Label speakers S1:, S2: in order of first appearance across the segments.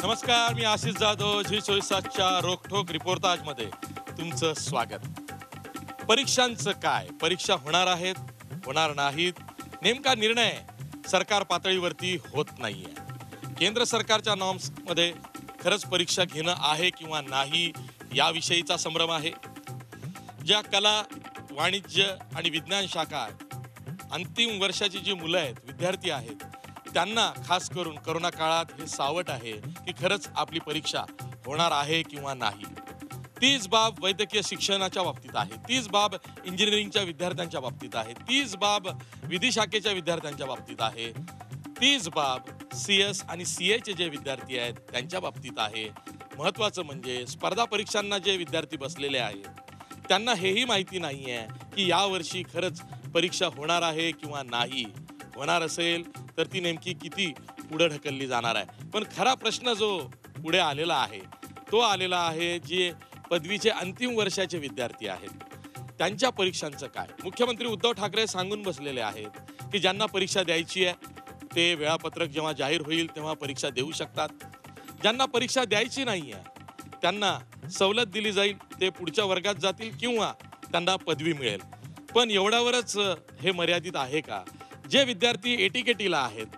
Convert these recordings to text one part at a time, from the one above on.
S1: नमस्कार, मी आशिष जाधव. झी 24/7च्या रोखोक रिपोर्टाजमध्ये तुमचं स्वागत. परीक्षांचं काय? परीक्षा होणार आहेत, होणार नाहीत, नेमका निर्णय सरकार पातळीवरती होत नाहीये. केंद्र सरकारच्या नॉर्म्समध्ये खरंच परीक्षा घेणं आहे किंवा नाही याविषयीचा संभ्रम आहे. ज्या कला, वाणिज्य आणि विज्ञान शाखा अंतिम वर्षाची जी मुलं आहेत, विद्यार्थी आहेत, त्यांना खास करून करोना काळात हे सावट आहे की खरंच आपली परीक्षा होणार आहे किंवा नाही. तीच बाब वैद्यकीय शिक्षणाच्या बाबतीत आहे, तीच बाब इंजिनिअरिंगच्या विद्यार्थ्यांच्या बाबतीत आहे, तीच बाब विधी शाखेच्या विद्यार्थ्यांच्या बाबतीत आहे, तीच बाब CS आणि CAचे जे विद्यार्थी आहेत त्यांच्या बाबतीत आहे. महत्त्वाचं म्हणजे स्पर्धा परीक्षांना जे विद्यार्थी बसलेले आहेत त्यांना हेही माहिती नाही आहे की यावर्षी खरंच परीक्षा होणार आहे किंवा नाही. होणार असेल तर ती नेमकी किती पुढे ढकलली जाणार आहे. पण खरा प्रश्न जो पुढे आलेला आहे तो आलेला आहे जे पदवीचे अंतिम वर्षाचे विद्यार्थी आहेत त्यांच्या परीक्षांचं काय. मुख्यमंत्री उद्धव ठाकरे सांगून बसलेले आहेत की ज्यांना परीक्षा द्यायची आहे ते वेळापत्रक जेव्हा जाहीर होईल तेव्हा परीक्षा देऊ शकतात. ज्यांना परीक्षा द्यायची नाही आहे त्यांना सवलत दिली जाईल, ते पुढच्या वर्गात जातील किंवा त्यांना पदवी मिळेल. पण एवढ्यावरच हे मर्यादित आहे का? जे विद्यार्थी एटीकेटीला आहेत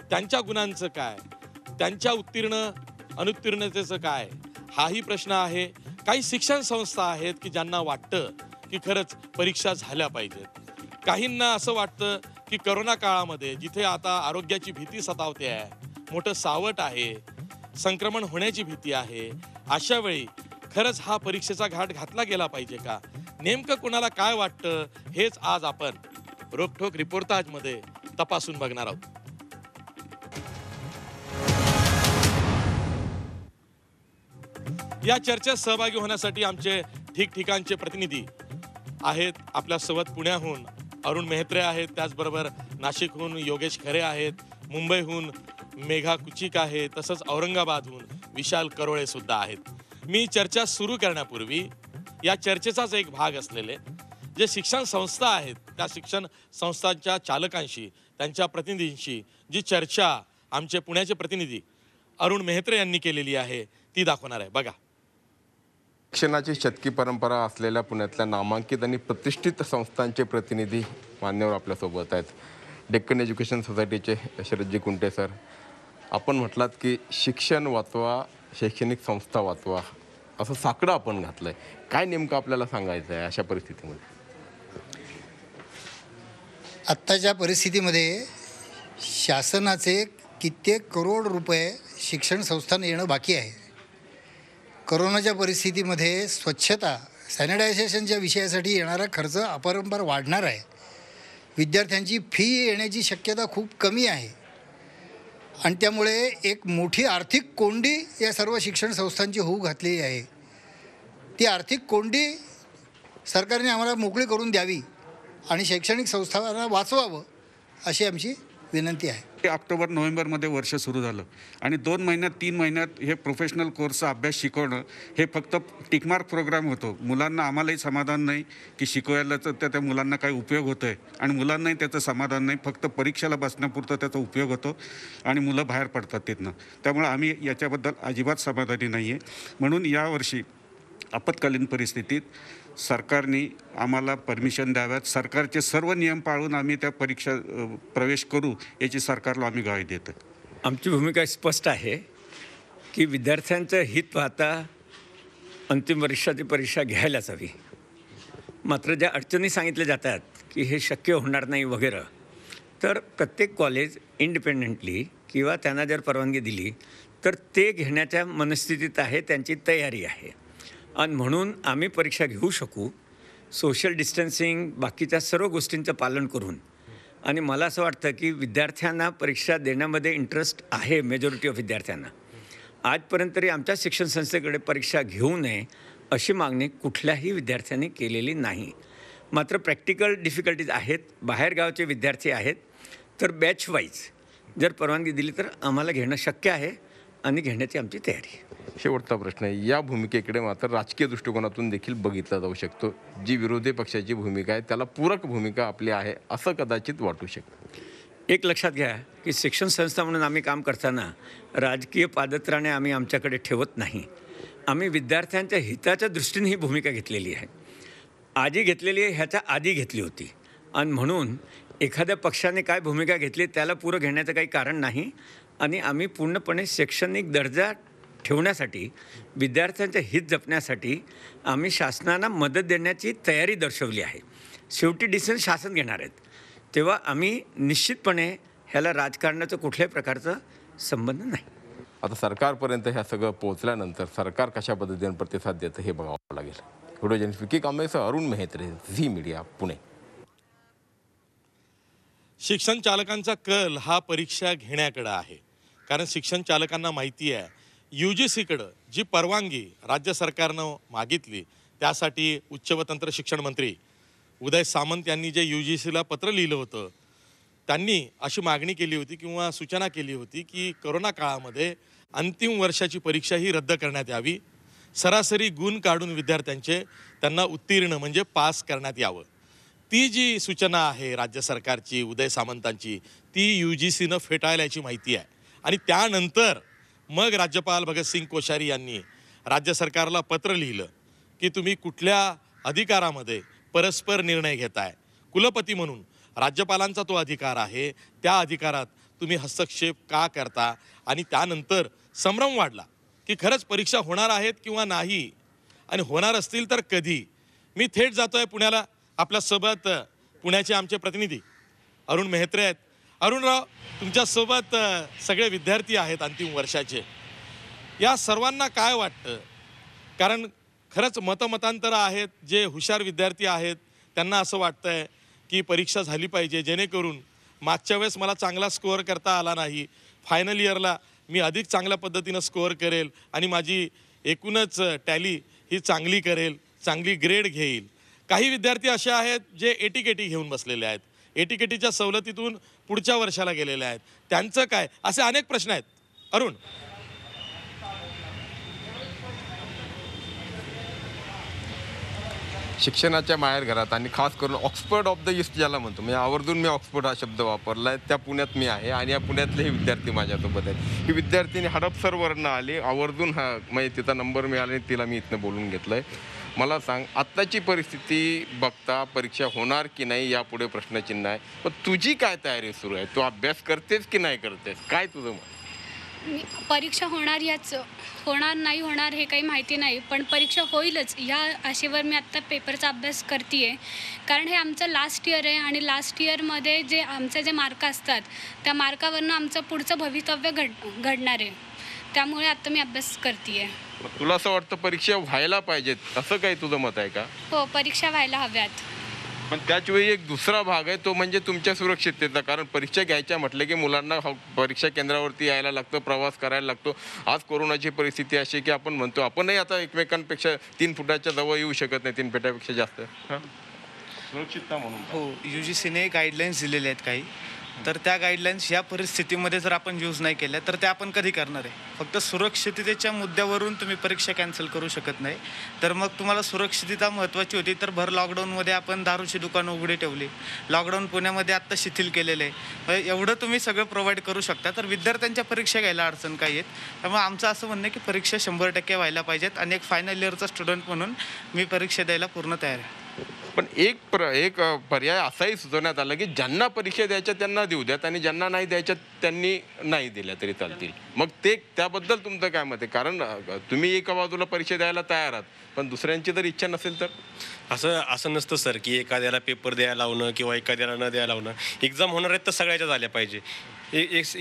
S1: त्यांच्या गुणांचं काय, त्यांच्या उत्तीर्ण अनुत्तीर्णतेचं काय, हाही प्रश्न आहे. काही शिक्षण संस्था आहेत की ज्यांना वाटतं की खरंच परीक्षा झाल्या पाहिजेत. काहींना असं वाटतं की करोना काळामध्ये जिथे आता आरोग्याची भीती सतावते आहे, मोठं सावट आहे, संक्रमण होण्याची भीती आहे, अशा वेळी खरंच हा परीक्षेचा घाट घातला गेला पाहिजे का? नेमकं कोणाला काय वाटतं हेच आज आपण रोखोक रिपोर्टाजमध्ये तपासून बघणार आहोत. या चर्चेत सहभागी होण्यासाठी आमचे ठिकठिकाणचे प्रतिनिधी आहेत. आपल्यासोबत पुण्याहून अरुण मेहत्रे आहेत, त्याचबरोबर नाशिकहून योगेश खरे आहेत, मुंबईहून मेघा कुचिक आहे, तसंच औरंगाबादहून विशाल करोळे सुद्धा आहेत. मी चर्चा सुरू करण्यापूर्वी या चर्चेचाच एक भाग असलेले जे शिक्षण संस्था आहेत त्या शिक्षण संस्थांच्या चालकांशी, त्यांच्या प्रतिनिधींशी जी चर्चा आमचे पुण्याचे प्रतिनिधी अरुण मेहत्रे यांनी केलेली आहे ती दाखवणार आहे. बघा.
S2: शिक्षणाची शतकी परंपरा असलेल्या पुण्यातल्या नामांकित आणि प्रतिष्ठित संस्थांचे प्रतिनिधी मान्यवर आपल्यासोबत आहेत. डेक्कन एज्युकेशन सोसायटीचे शरदजी कुंटे सर, आपण म्हटलात की शिक्षण वाचवा, शैक्षणिक संस्था वाचवा, असं साकडं आपण घातलंय. काय नेमकं आपल्याला सांगायचं आहे अशा परिस्थितीमध्ये?
S3: आत्ताच्या परिस्थितीमध्ये शासनाचे कित्येक करोड रुपये शिक्षण संस्थांना येणं बाकी आहे. करोनाच्या परिस्थितीमध्ये स्वच्छता, सॅनिटायझेशनच्या विषयासाठी येणारा खर्च अपरंपार वाढणार आहे. विद्यार्थ्यांची फी येण्याची शक्यता खूप कमी आहे आणि त्यामुळे एक मोठी आर्थिक कोंडी या सर्व शिक्षण संस्थांची होऊ घातलेली आहे. ती आर्थिक कोंडी सरकारने आम्हाला मोकळी करून द्यावी आणि शैक्षणिक संस्थांना वाचवावं अशी आमची विनंती आहे.
S4: ऑक्टोबर-नोव्हेंबरमध्ये वर्ष सुरू झालं आणि 2 महिन्यात 3 महिन्यात हे प्रोफेशनल कोर्सचा अभ्यास शिकवणं हे फक्त टिकमार्क प्रोग्राम होतो. मुलांना आम्हालाही समाधान नाही की शिकवायला तर त्या मुलांना काही उपयोग होतो आहे आणि मुलांनाही त्याचं समाधान नाही. फक्त परीक्षेला बसण्यापुरतं त्याचा उपयोग होतो आणि मुलं बाहेर पडतात तिथनं. त्यामुळे आम्ही याच्याबद्दल अजिबात समाधानी नाही आहे. म्हणून यावर्षी आपत्कालीन परिस्थितीत सरकारने आम्हाला परमिशन द्याव्यात. सरकारचे सर्व नियम पाळून आम्ही त्या परीक्षा प्रवेश करू याची सरकारला आम्ही ग्वाही देतो.
S5: आमची भूमिका स्पष्ट आहे की विद्यार्थ्यांचं हित पाहता अंतिम वर्षाची परीक्षा घ्यायलाच हवी. मात्र ज्या अडचणी सांगितल्या जातात की हे शक्य होणार नाही वगैरे, तर प्रत्येक कॉलेज इंडिपेंडेंटली किंवा त्यांना जर परवानगी दिली तर ते घेण्याच्या मनस्थितीत आहे, त्यांची तयारी आहे आणि म्हणून आम्ही परीक्षा घेऊ शकू सोशल डिस्टन्सिंग बाकीच्या सर्व गोष्टींचं पालन करून. आणि मला असं वाटतं की विद्यार्थ्यांना परीक्षा देण्यामध्ये इंटरेस्ट आहे, मेजॉरिटी ऑफ विद्यार्थ्यांना. आजपर्यंत तरी आमच्या शिक्षण संस्थेकडे परीक्षा घेऊ नये अशी मागणी कुठल्याही विद्यार्थ्यांनी केलेली नाही. मात्र प्रॅक्टिकल डिफिकल्टीज आहेत, बाहेरगावचे विद्यार्थी आहेत, तर बॅच वाईज जर परवानगी दिली तर आम्हाला घेणं शक्य आहे आणि घेण्याची आमची तयारी आहे.
S2: शेवटचा प्रश्न आहे, या भूमिकेकडे मात्र राजकीय दृष्टिकोनातून देखील बघितला जाऊ शकतो. जी विरोधी पक्षाची भूमिका आहे त्याला पूरक भूमिका आपली आहे असं कदाचित वाटू शकतं.
S5: एक लक्षात घ्या की शिक्षण संस्था म्हणून आम्ही काम करताना राजकीय पादत्राणे आम्ही आमच्याकडे ठेवत नाही. आम्ही विद्यार्थ्यांच्या हिताच्या दृष्टीने ही भूमिका घेतलेली आहे. आधी घेतलेली आहे, ह्याच्या आधी घेतली होती. आणि म्हणून एखाद्या पक्षाने काय भूमिका घेतली त्याला पुरं घेण्याचं काही कारण नाही. आणि आम्ही पूर्णपणे शैक्षणिक दर्जा ठेवण्यासाठी, विद्यार्थ्यांचे हित जपण्यासाठी आम्ही शासनाला मदत देण्याची तयारी दर्शवली आहे. शेवटी डिसिजन शासन घेणार आहेत, तेव्हा आम्ही निश्चितपणे ह्याला राजकारणाचं कुठल्याही प्रकारचा संबंध नाही.
S2: आता सरकारपर्यंत ह्या सगळं पोहोचल्यानंतर सरकार कशा पद्धतीने प्रतिसाद देतं हे बघावं लागेल. व्हिडिओ जर्नलिस्ट विकी कांबळेसह अरुण मेहत्रे, झी मीडिया, पुणे.
S1: शिक्षण चालकांचा कल हा परीक्षा घेण्याकडे आहे. कारण शिक्षण चालकांना माहिती आहे UGCकडं जी परवानगी राज्य सरकारनं मागितली त्यासाठी उच्च व तंत्र शिक्षण मंत्री उदय सामंत यांनी जे UGCला पत्र लिहिलं होतं, त्यांनी अशी मागणी केली होती किंवा सूचना केली होती की कोरोना काळामध्ये अंतिम वर्षाची परीक्षा ही रद्द करण्यात यावी. सरासरी गुण काढून विद्यार्थ्यांचे त्यांना उत्तीर्ण म्हणजे पास करण्यात यावं. ती जी सूचना आहे राज्य सरकारची, उदय सामंतांची, ती UGCनं फेटाळल्याची माहिती आहे. आणि त्यानंतर मग राज्यपाल भगतसिंग कोश्यारी यांनी राज्य सरकारला पत्र लिहिलं की तुम्ही कुठल्या अधिकारामध्ये परस्पर निर्णय घेताय. कुलपती म्हणून राज्यपालांचा तो अधिकार आहे, त्या अधिकारात तुम्ही हस्तक्षेप का करता. आणि त्यानंतर संभ्रम वाढला की खरंच परीक्षा होणार आहेत किंवा नाही, आणि होणार असतील तर कधी. मी थेट जातोय पुण्याला. आपल्यासोबत पुण्याचे आमचे प्रतिनिधी अरुण मेहत्रे आहेत. अरुणराव, तुमच्यासोबत सगळे विद्यार्थी आहेत अंतिम वर्षाचे. या सर्वांना काय वाटतं? कारण खरंच मतमतांतरं आहेत. जे हुशार विद्यार्थी आहेत त्यांना असं वाटतंय की परीक्षा झाली पाहिजे, जेणेकरून मागच्या वेळेस मला चांगला स्कोअर करता आला नाही, फायनल इयरला मी अधिक चांगल्या पद्धतीनं स्कोअर करेल आणि माझी एकूणच टॅली ही चांगली करेल, चांगली ग्रेड घेईल. काही विद्यार्थी असे आहेत जे एटीकेटी घेऊन बसलेले आहेत, एटीकेटीच्या सवलतीतून पुढच्या वर्षाला गेलेले आहेत. त्यांचं काय? असे अनेक प्रश्न आहेत. अरुण,
S2: शिक्षणाच्या माहेरघरात आणि खास करून ऑक्सफर्ड ऑफ द ईस्ट ज्याला म्हणतो, म्हणजे आवर्जून मी ऑक्सफर्ड हा शब्द वापरला आहे, त्या पुण्यात मी आहे. आणि या पुण्यातले हे विद्यार्थी माझ्यासोबत आहेत. ही विद्यार्थिनी हडपसरवरनं आली, आवर्जून म्हणजे तिचा नंबर मिळाला आणि तिला मी इथनं बोलून घेतलं आहे. मला सांग, आत्ताची परिस्थिती बघता परीक्षा होणार की नाही यापुढे प्रश्नचिन्ह आहे, पण तुझी काय तयारी सुरू आहे? तू अभ्यास करतेस की नाही करतेस? काय तुझं मत?
S6: परीक्षा होणार नाही होणार हे काही माहिती नाही, पण परीक्षा होईलच या आशेवर मी आत्ता पेपरचा अभ्यास करते आहे. कारण हे आमचं लास्ट इयर आहे आणि लास्ट इयरमध्ये जे आमचे जे मार्क असतात त्या मार्कावरनं आमचं पुढचं भवितव्य घडणार आहे. त्यामुळे आत्ता मी अभ्यास करते आहे.
S2: तुला असं वाटतं परीक्षा व्हायला पाहिजेत, असं काही तुझं मत आहे का?
S6: हो, परीक्षा व्हायला हव्यात.
S2: पण त्याचवेळी एक दुसरा भाग आहे, तो म्हणजे तुमच्या सुरक्षिततेचा. कारण परीक्षा घ्यायच्या म्हटलं की मुलांना परीक्षा केंद्रावरती यायला लागतं, प्रवास करायला लागतो. आज कोरोनाची परिस्थिती अशी की आपण म्हणतो आपणही आता एकमेकांपेक्षा 3 फुटाच्या जवळ येऊ शकत नाही, 3 फुटापेक्षा जास्त. सुरक्षितता म्हणून
S7: हो, UGCने गाईडलाईन्स दिलेल्या आहेत काही, तर त्या गाईडलाईन्स या परिस्थितीमध्ये जर आपण यूज नाही केल्या तर त्या आपण कधी करणार आहे? फक्त सुरक्षिततेच्या मुद्द्यावरून तुम्ही परीक्षा कॅन्सल करू शकत नाही. तर मग तुम्हाला सुरक्षितता महत्त्वाची होती, तर भर लॉकडाऊनमध्ये आपण दारूची दुकानं उघडी ठेवली. लॉकडाऊन पुण्यामध्ये आत्ता शिथिल केलेलं आहे. एवढं तुम्ही सगळं प्रोव्हाइड करू शकता, तर विद्यार्थ्यांच्या परीक्षा घ्यायला अडचण काय येत? त्यामुळे आमचं असं म्हणणं आहे की परीक्षा 100% व्हायला पाहिजेत. आणि एक फायनल इयरचा स्टुडंट म्हणून मी परीक्षा द्यायला पूर्ण तयार आहे.
S2: पण एक पर्याय असाही सुचवण्यात आला की ज्यांना परीक्षा द्यायच्या त्यांना देऊ द्यात आणि ज्यांना नाही द्यायच्या त्यांनी नाही दिल्या तरी चालतील. मग त्याबद्दल तुमचं काय मत आहे? कारण तुम्ही एका बाजूला परीक्षा द्यायला तयार आहात, पण दुसऱ्यांची जर इच्छा नसेल तर?
S8: असं नसतं सर की एखाद्याला पेपर द्यायला लावणं किंवा एखाद्याला न द्यायला लावणं. एक्झाम होणार आहेत तर सगळ्याच्या झाल्या पाहिजे.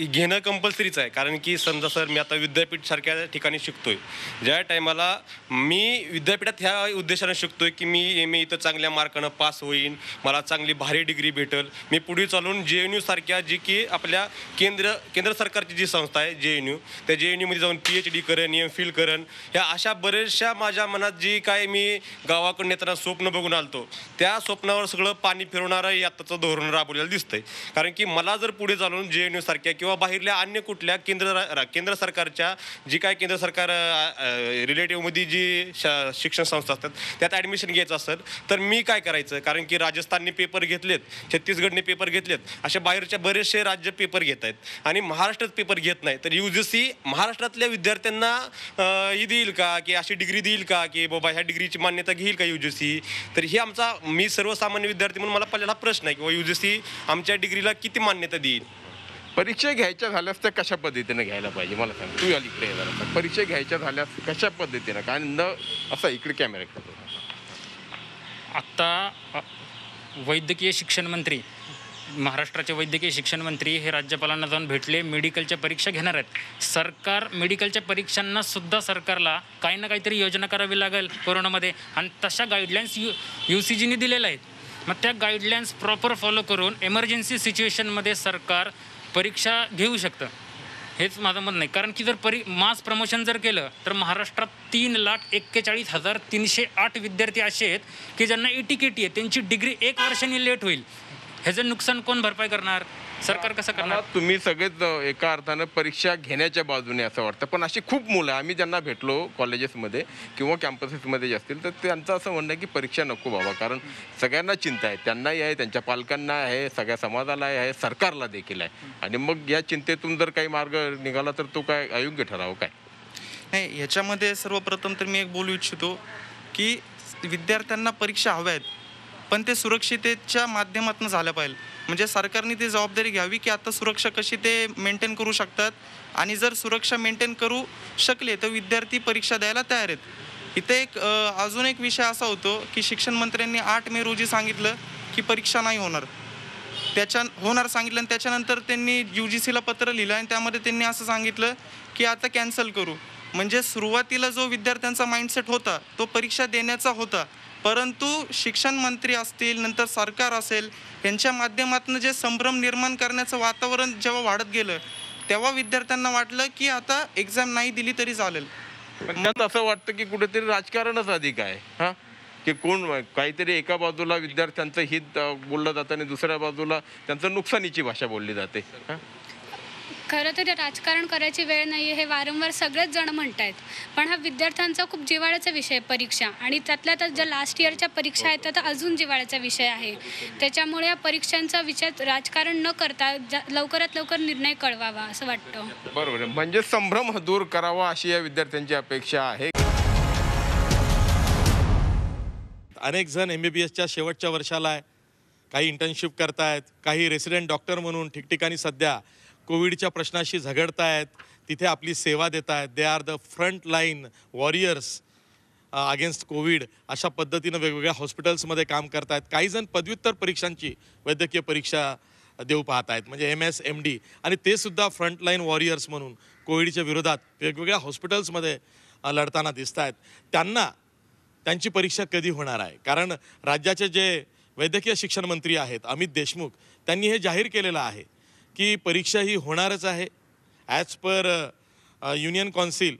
S8: घेणं कंपल्सरीच आहे. कारण की समजा सर मी आता विद्यापीठसारख्या ठिकाणी शिकतोय, ज्या टायमाला मी विद्यापीठात ह्या उद्देशाने शिकतोय की मी MA इथं चांगल्या मार्कानं पास होईन, मला चांगली भारी डिग्री भेटेल, मी पुढे चालून JNU सारख्या जी की आपल्या केंद्र सरकारची जी संस्था आहे JNU, त्या JNUमध्ये जाऊन PhD करेन, MPhil करेन. ह्या अशा बऱ्याचशा माझ्या मनात जी काय मी गावाकडून येताना स्वप्न बघून आलतो त्या स्वप्नावर सगळं पाणी फिरवणारं हे आत्ताचं धोरण राबवलेलं दिसतंय. कारण की मला जर पुढे चालून JNU सारख्या किंवा बाहेरल्या अन्य कुठल्या केंद्र सरकारच्या जी काय केंद्र सरकार रिलेटिव्हमध्ये जी शिक्षण संस्था असतात त्यात ॲडमिशन घ्यायचं असेल तर मी काय करायचं? कारण की राजस्थानने पेपर घेतलेत, छत्तीसगडने पेपर घेतलेत, अशा बाहेरच्या बरेचसे राज्य पेपर घेत आहेत आणि महाराष्ट्रात पेपर घेत नाही. तर UGC महाराष्ट्रातल्या विद्यार्थ्यांना ही देईल का, की अशी डिग्री देईल का, की बाबा ह्या डिग्रीची मान्यता घेईल का UGC? तर ही मी सर्वसामान्य विद्यार्थी म्हणून मला पहिला प्रश्न आहे किंवा UGC आमच्या डिग्रीला किती मान्यता देईल?
S2: परीक्षा घ्यायच्या झाल्यास त्या कशा पद्धतीने घ्यायला पाहिजे मला सांग. तू अलीकडे जरा परीक्षा घ्यायच्या झाल्यास कशा पद्धतीनं, काय न असं इकडे कॅमेरा.
S9: आत्ता वैद्यकीय शिक्षण मंत्री, महाराष्ट्राचे वैद्यकीय शिक्षण मंत्री हे राज्यपालांना जाऊन भेटले, मेडिकलच्या परीक्षा घेणार आहेत. सरकार मेडिकलच्या परीक्षांना सुद्धा सरकारला काही ना काहीतरी योजना करावी लागेल कोरोनामध्ये, आणि तशा गाईडलाईन्स UCGने दिलेल्या आहेत. मग त्या गाईडलाईन्स प्रॉपर फॉलो करून एमर्जन्सी सिच्युएशनमध्ये सरकार परीक्षा घेऊ शकतं, हेच माझं मत नाही. कारण की जर मास प्रमोशन जर केलं तर महाराष्ट्रात 3,41,308 विद्यार्थी असे आहेत की ज्यांना ETKT आहे, त्यांची डिग्री 1 वर्षांनी लेट होईल. ह्याचं नुकसान कोण भरपाई करणार? सरकार कसं करणार?
S2: तुम्ही सगळेच एका अर्थानं परीक्षा घेण्याच्या बाजूने असं वाटतं, पण अशी खूप मुलं आम्ही ज्यांना भेटलो कॉलेजेसमध्ये किंवा कॅम्पसेसमध्ये जे असतील तर त्यांचं असं म्हणणं आहे की परीक्षा नको बाबा, कारण सगळ्यांना चिंता आहे, त्यांनाही आहे, त्यांच्या पालकांना आहे, सगळ्या समाजाला आहे, सरकारला देखील आहे. आणि मग या चिंतेतून जर काही मार्ग निघाला तर तो काय अयोग्य ठरावं काय?
S10: नाही, याच्यामध्ये सर्वप्रथम तर मी एक बोलू इच्छितो की विद्यार्थ्यांना परीक्षा हव्या आहेत, पण ते सुरक्षिततेच्या माध्यमातून झाल्या पाहिजे. म्हणजे सरकारने ती जबाबदारी घ्यावी की आता सुरक्षा कशी ते मेंटेन करू शकतात, आणि जर सुरक्षा मेंटेन करू शकले तर विद्यार्थी परीक्षा द्यायला तयार आहेत. इथे अजून एक विषय असा होतो की शिक्षण मंत्र्यांनी 8 मे रोजी सांगितलं की परीक्षा नाही होणार सांगितलं, आणि त्याच्यानंतर त्यांनी UGCला पत्र लिहिलं आणि त्यामध्ये त्यांनी असं सांगितलं की आता कॅन्सल करू. म्हणजे सुरुवातीला जो विद्यार्थ्यांचा माइंडसेट होता तो परीक्षा देण्याचा होता, परंतु शिक्षण मंत्री असतील, नंतर सरकार असेल, यांच्या माध्यमातून जे संभ्रम निर्माण करण्याचं वातावरण जेव्हा वाढत गेलं तेव्हा विद्यार्थ्यांना वाटलं की आता एक्झाम नाही दिली तरी चालेल.
S2: पण त्यात असं वाटतं की कुठेतरी राजकारणच अधिक आहे, हां, की कोण काहीतरी एका बाजूला विद्यार्थ्यांचं हित बोललं जातं आणि दुसऱ्या बाजूला त्यांचं नुकसानीची भाषा बोलली जाते.
S6: खरं तर राजकारण करायची वेळ नाही आहे हे वारंवार सगळेच जण म्हणत आहेत, पण हा विद्यार्थ्यांचा खूप जिव्हाळ्याचा विषय आहे परीक्षा, आणि त्यातल्या त्यात ज्या लास्ट इयरच्या परीक्षा आहेत त्या अजून जिव्हाळ्याचा विषय आहे. त्याच्यामुळे या परीक्षांचा विषय राजकारण न करता लवकरात लवकर निर्णय कळवावा असं वाटतं.
S2: बरोबर आहे, म्हणजे संभ्रम दूर करावा अशी या विद्यार्थ्यांची अपेक्षा आहे.
S1: अनेक जण MBBSच्या शेवटच्या वर्षाला आहे, काही इंटर्नशिप करतायत, काही रेसिडेंट डॉक्टर म्हणून ठिकठिकाणी सध्या कोविडच्या प्रश्नाशी झगडतायत, तिथे आपली सेवा देत आहेत. They are the front line warriors against Covid. अशा पद्धतीनं वेगवेगळ्या हॉस्पिटल्समध्ये काम करतायत. काही जण पदव्युत्तर परीक्षांची वैद्यकीय परीक्षा देऊ पाहत आहेत, म्हणजे MS MD, आणि ते सुद्धा फ्रंट लाईन वॉरियर्स म्हणून कोविडच्या विरोधात वेगवेगळ्या हॉस्पिटल्समध्ये लढताना दिसत आहेत. त्यांची परीक्षा कधी होणार आहे? कारण राज्याचे जे वैद्यकीय शिक्षण मंत्री आहेत अमित देशमुख, त्यांनी हे जाहीर केलेलं आहे की परीक्षा ही होणारच आहे. ॲज पर युनियन कौन्सिल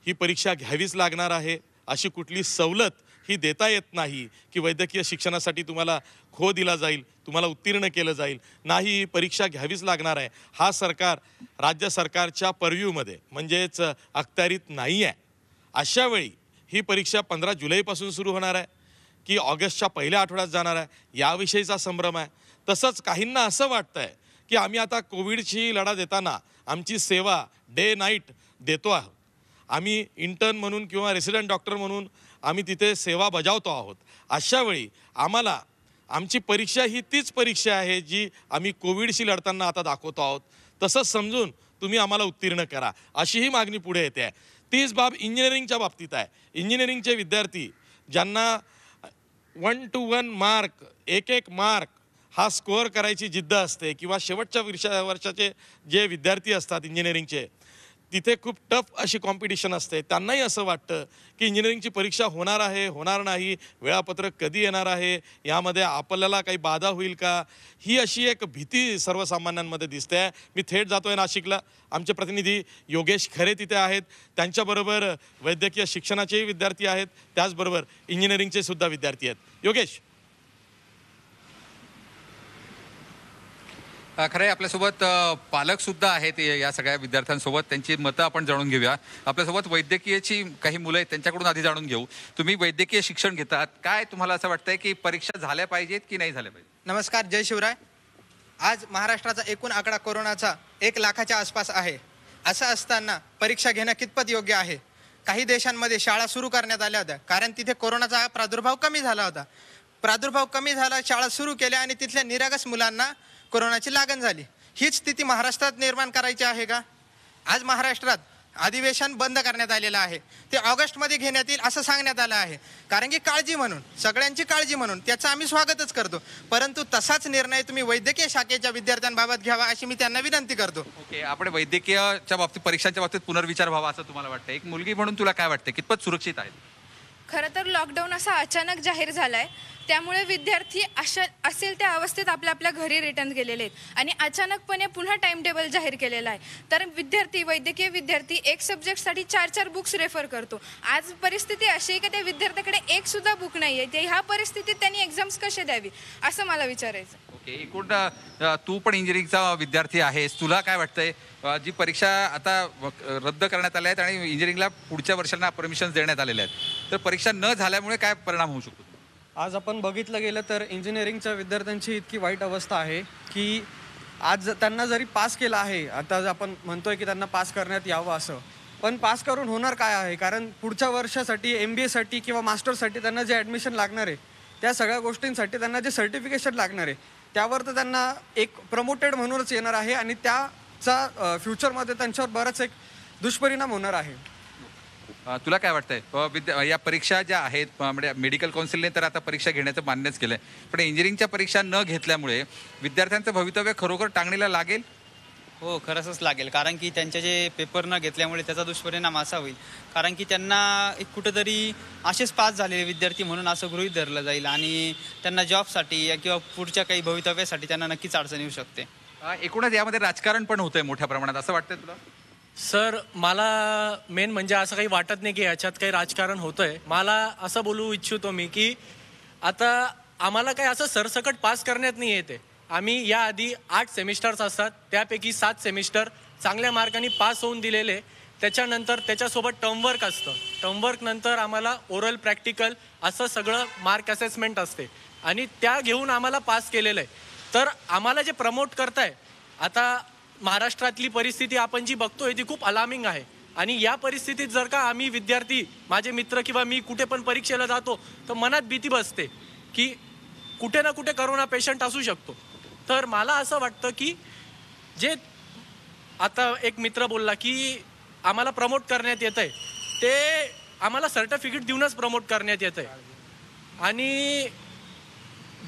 S1: ही परीक्षा घ्यावीच लागणार आहे. अशी कुठली सवलत ही देता येत नाही की वैद्यकीय शिक्षणासाठी तुम्हाला खो दिला जाईल, तुम्हाला उत्तीर्ण केलं जाईल. नाही, ही परीक्षा घ्यावीच लागणार आहे. हा सरकार राज्य सरकारच्या परव्ह्यूमध्ये म्हणजेच अखत्यारीत नाही आहे. अशा वेळी ही परीक्षा 15 जुलैपासून सुरू होणार आहे की ऑगस्टच्या पहिल्या आठवड्यात जाणार आहे, याविषयीचा संभ्रम आहे. तसंच काहींना असं वाटतं आहे की आम्ही आता कोविडशी लढा देताना आमची सेवा डे नाईट देतो आहोत, आम्ही इंटर्न म्हणून किंवा रेसिडेंट डॉक्टर म्हणून आम्ही तिथे सेवा बजावतो आहोत. अशा वेळी आम्हाला आमची परीक्षा ही तीच परीक्षा आहे जी आम्ही कोविडशी लढताना आता दाखवतो आहोत, तसंच समजून तुम्ही आम्हाला उत्तीर्ण करा, अशीही मागणी पुढे येते आहे. तीच बाब इंजिनिअरिंगच्या बाबतीत आहे. इंजिनिअरिंगचे विद्यार्थी ज्यांना 1 to 1 मार्क, एक मार्क हा स्कोअर करायची जिद्द असते, किंवा शेवटच्या वर्षाचे जे विद्यार्थी असतात इंजिनिअरिंगचे, तिथे खूप टफ अशी कॉम्पिटिशन असते. त्यांनाही असं वाटतं की इंजिनिअरिंगची परीक्षा होणार आहे, होणार नाही, वेळापत्रक कधी येणार आहे, यामध्ये आपल्याला काही बाधा होईल का, ही अशी एक भीती सर्वसामान्यांमध्ये दिसते आहे. मी थेट जातो आहे नाशिकला. आमचे प्रतिनिधी योगेश खरे तिथे आहेत. त्यांच्याबरोबर वैद्यकीय शिक्षणाचेही विद्यार्थी आहेत, त्याचबरोबर इंजिनिअरिंगचे सुद्धा विद्यार्थी आहेत. योगेश,
S11: खरं आहे आपल्यासोबत पालक सुद्धा आहेत या सगळ्या विद्यार्थ्यांसोबत. त्यांची मतं आपण जाणून घेऊया. आपल्यासोबत वैद्यकीयची काही मुलं आहेत, त्यांच्याकडून आधी जाणून घेऊ. तुम्ही वैद्यकीय शिक्षण घेतात, काय तुम्हाला असं वाटतंय की परीक्षा झाल्या पाहिजेत की नाही झाल्या पाहिजे?
S12: नमस्कार, जय शिवराय. आज महाराष्ट्राचा एकूण आकडा कोरोनाचा 1 लाखाच्या आसपास आहे. असं असताना परीक्षा घेणं कितपत योग्य आहे? काही देशांमध्ये शाळा सुरू करण्यात आल्या होत्या कारण तिथे कोरोनाचा प्रादुर्भाव कमी झाला होता. प्रादुर्भाव कमी झाला, शाळा सुरू केल्या आणि तिथल्या निरागस मुलांना कोरोनाची लागण झाली. हीच स्थिती महाराष्ट्रात निर्माण करायची आहे का? आज महाराष्ट्रात अधिवेशन बंद करण्यात आलेलं आहे. ते ऑगस्टमध्ये घेण्यात येईल असं सांगण्यात आलं आहे. कारण की काळजी म्हणून, सगळ्यांची काळजी म्हणून त्याचं आम्ही स्वागतच करतो. परंतु तसाच निर्णय तुम्ही वैद्यकीय शाखेच्या विद्यार्थ्यांबाबत घ्यावा अशी मी त्यांना विनंती करतो.
S11: ओके, आपण वैद्यकीयच्या बाबतीत, परीक्षांच्या बाबतीत पुनर्विचार व्हावा असं तुम्हाला वाटतं? एक मुलगी म्हणून तुला काय वाटतं, कितपत सुरक्षित आहे?
S13: खरं तर लॉकडाऊन असा अचानक जाहीर झाला आहे, त्यामुळे विद्यार्थी असेल त्या अवस्थेत आपल्या घरी रिटर्न गेलेले आहेत आणि अचानकपणे पुन्हा टाइम टेबल जाहीर केलेला आहे. तर वैद्यकीय विद्यार्थी एक सब्जेक्टसाठी 4-4 बुक्स रेफर करतो. आज परिस्थिती अशी आहे की त्या विद्यार्थ्याकडे एक सुद्धा बुक नाही आहे. ते ह्या परिस्थितीत त्यांनी एक्झाम्स कसे द्यावी असं मला विचारायचं.
S11: ओके, एकूण तू पण इंजिनिअरिंगचा विद्यार्थी आहेस, तुला काय वाटतंय जी परीक्षा आता रद्द करण्यात आल्या आहेत आणि इंजिनिअरिंगला पुढच्या वर्षांना परमिशन देण्यात आलेल्या आहेत, तर परीक्षा न झाल्यामुळे काय परिणाम होऊ शकतो?
S14: आज आपण बघितलं गेलं तर इंजिनिअरिंगच्या विद्यार्थ्यांची इतकी वाईट अवस्था आहे की आज त्यांना जरी पास केलं आहे, आता आपण म्हणतोय की त्यांना पास करण्यात यावं असं, पण पास करून होणार काय आहे? कारण पुढच्या वर्षासाठी MBA साठी किंवा मास्टरसाठी त्यांना जे ॲडमिशन लागणार आहे, त्या सगळ्या गोष्टींसाठी त्यांना जे सर्टिफिकेशन लागणार आहे, त्यावर तर त्यांना एक प्रमोटेड म्हणूनच येणार आहे आणि त्याचा फ्युचरमध्ये त्यांच्यावर बराच एक दुष्परिणाम होणार आहे.
S11: तुला काय वाटतंय या परीक्षा ज्या आहेत, म्हणजे मेडिकल काउन्सिलने तर आता परीक्षा घेण्याचं मान्यच केलंय, पण इंजिनिअरिंगच्या परीक्षा न घेतल्यामुळे विद्यार्थ्यांचं भवितव्य खरोखर टांगणीला लागेल?
S15: हो, खरंच लागेल. कारण की त्यांचे जे पेपर न घेतल्यामुळे त्याचा दुष्परिणाम असा होईल, कारण की त्यांना एक कुठंतरी असेच पास झालेले विद्यार्थी म्हणून असं गृहीत धरलं जाईल आणि त्यांना जॉबसाठी किंवा पुढच्या काही भवितव्यासाठी त्यांना नक्कीच अडचण येऊ शकते.
S11: एकूणच यामध्ये राजकारण पण होतंय मोठ्या प्रमाणात, असं वाटतंय तुला?
S16: सर, मला मेन म्हणजे असं काही वाटत नाही की याच्यात काही राजकारण होतंय. मला असं बोलू इच्छितो मी की आता आम्हाला काही असं सरसकट पास करण्यात नाही येते. आम्ही याआधी 8 सेमिस्टर्स असतात, त्यापैकी 7 सेमिस्टर चांगल्या मार्कांनी पास होऊन दिलेले. त्याच्यानंतर त्याच्यासोबत टर्मवर्क असतं. टर्मवर्क नंतर आम्हाला ओरल, प्रॅक्टिकल असं सगळं मार्क असेसमेंट असते आणि त्या घेऊन आम्हाला पास केलेलं आहे. तर आम्हाला जे प्रमोट करताय, आता महाराष्ट्रातली परिस्थिती आपण जी बघतोय ती खूप अलार्मिंग आहे आणि या परिस्थितीत जर का आम्ही विद्यार्थी, माझे मित्र किंवा मी कुठे पण परीक्षेला जातो तर मनात भीती बसते की कुठे ना कुठे करोना पेशंट असू शकतो. तर मला असं वाटतं की जे आता एक मित्र बोलला की आम्हाला प्रमोट करण्यात येत आहे, ते आम्हाला सर्टिफिकेट देऊनच प्रमोट करण्यात येत आहे आणि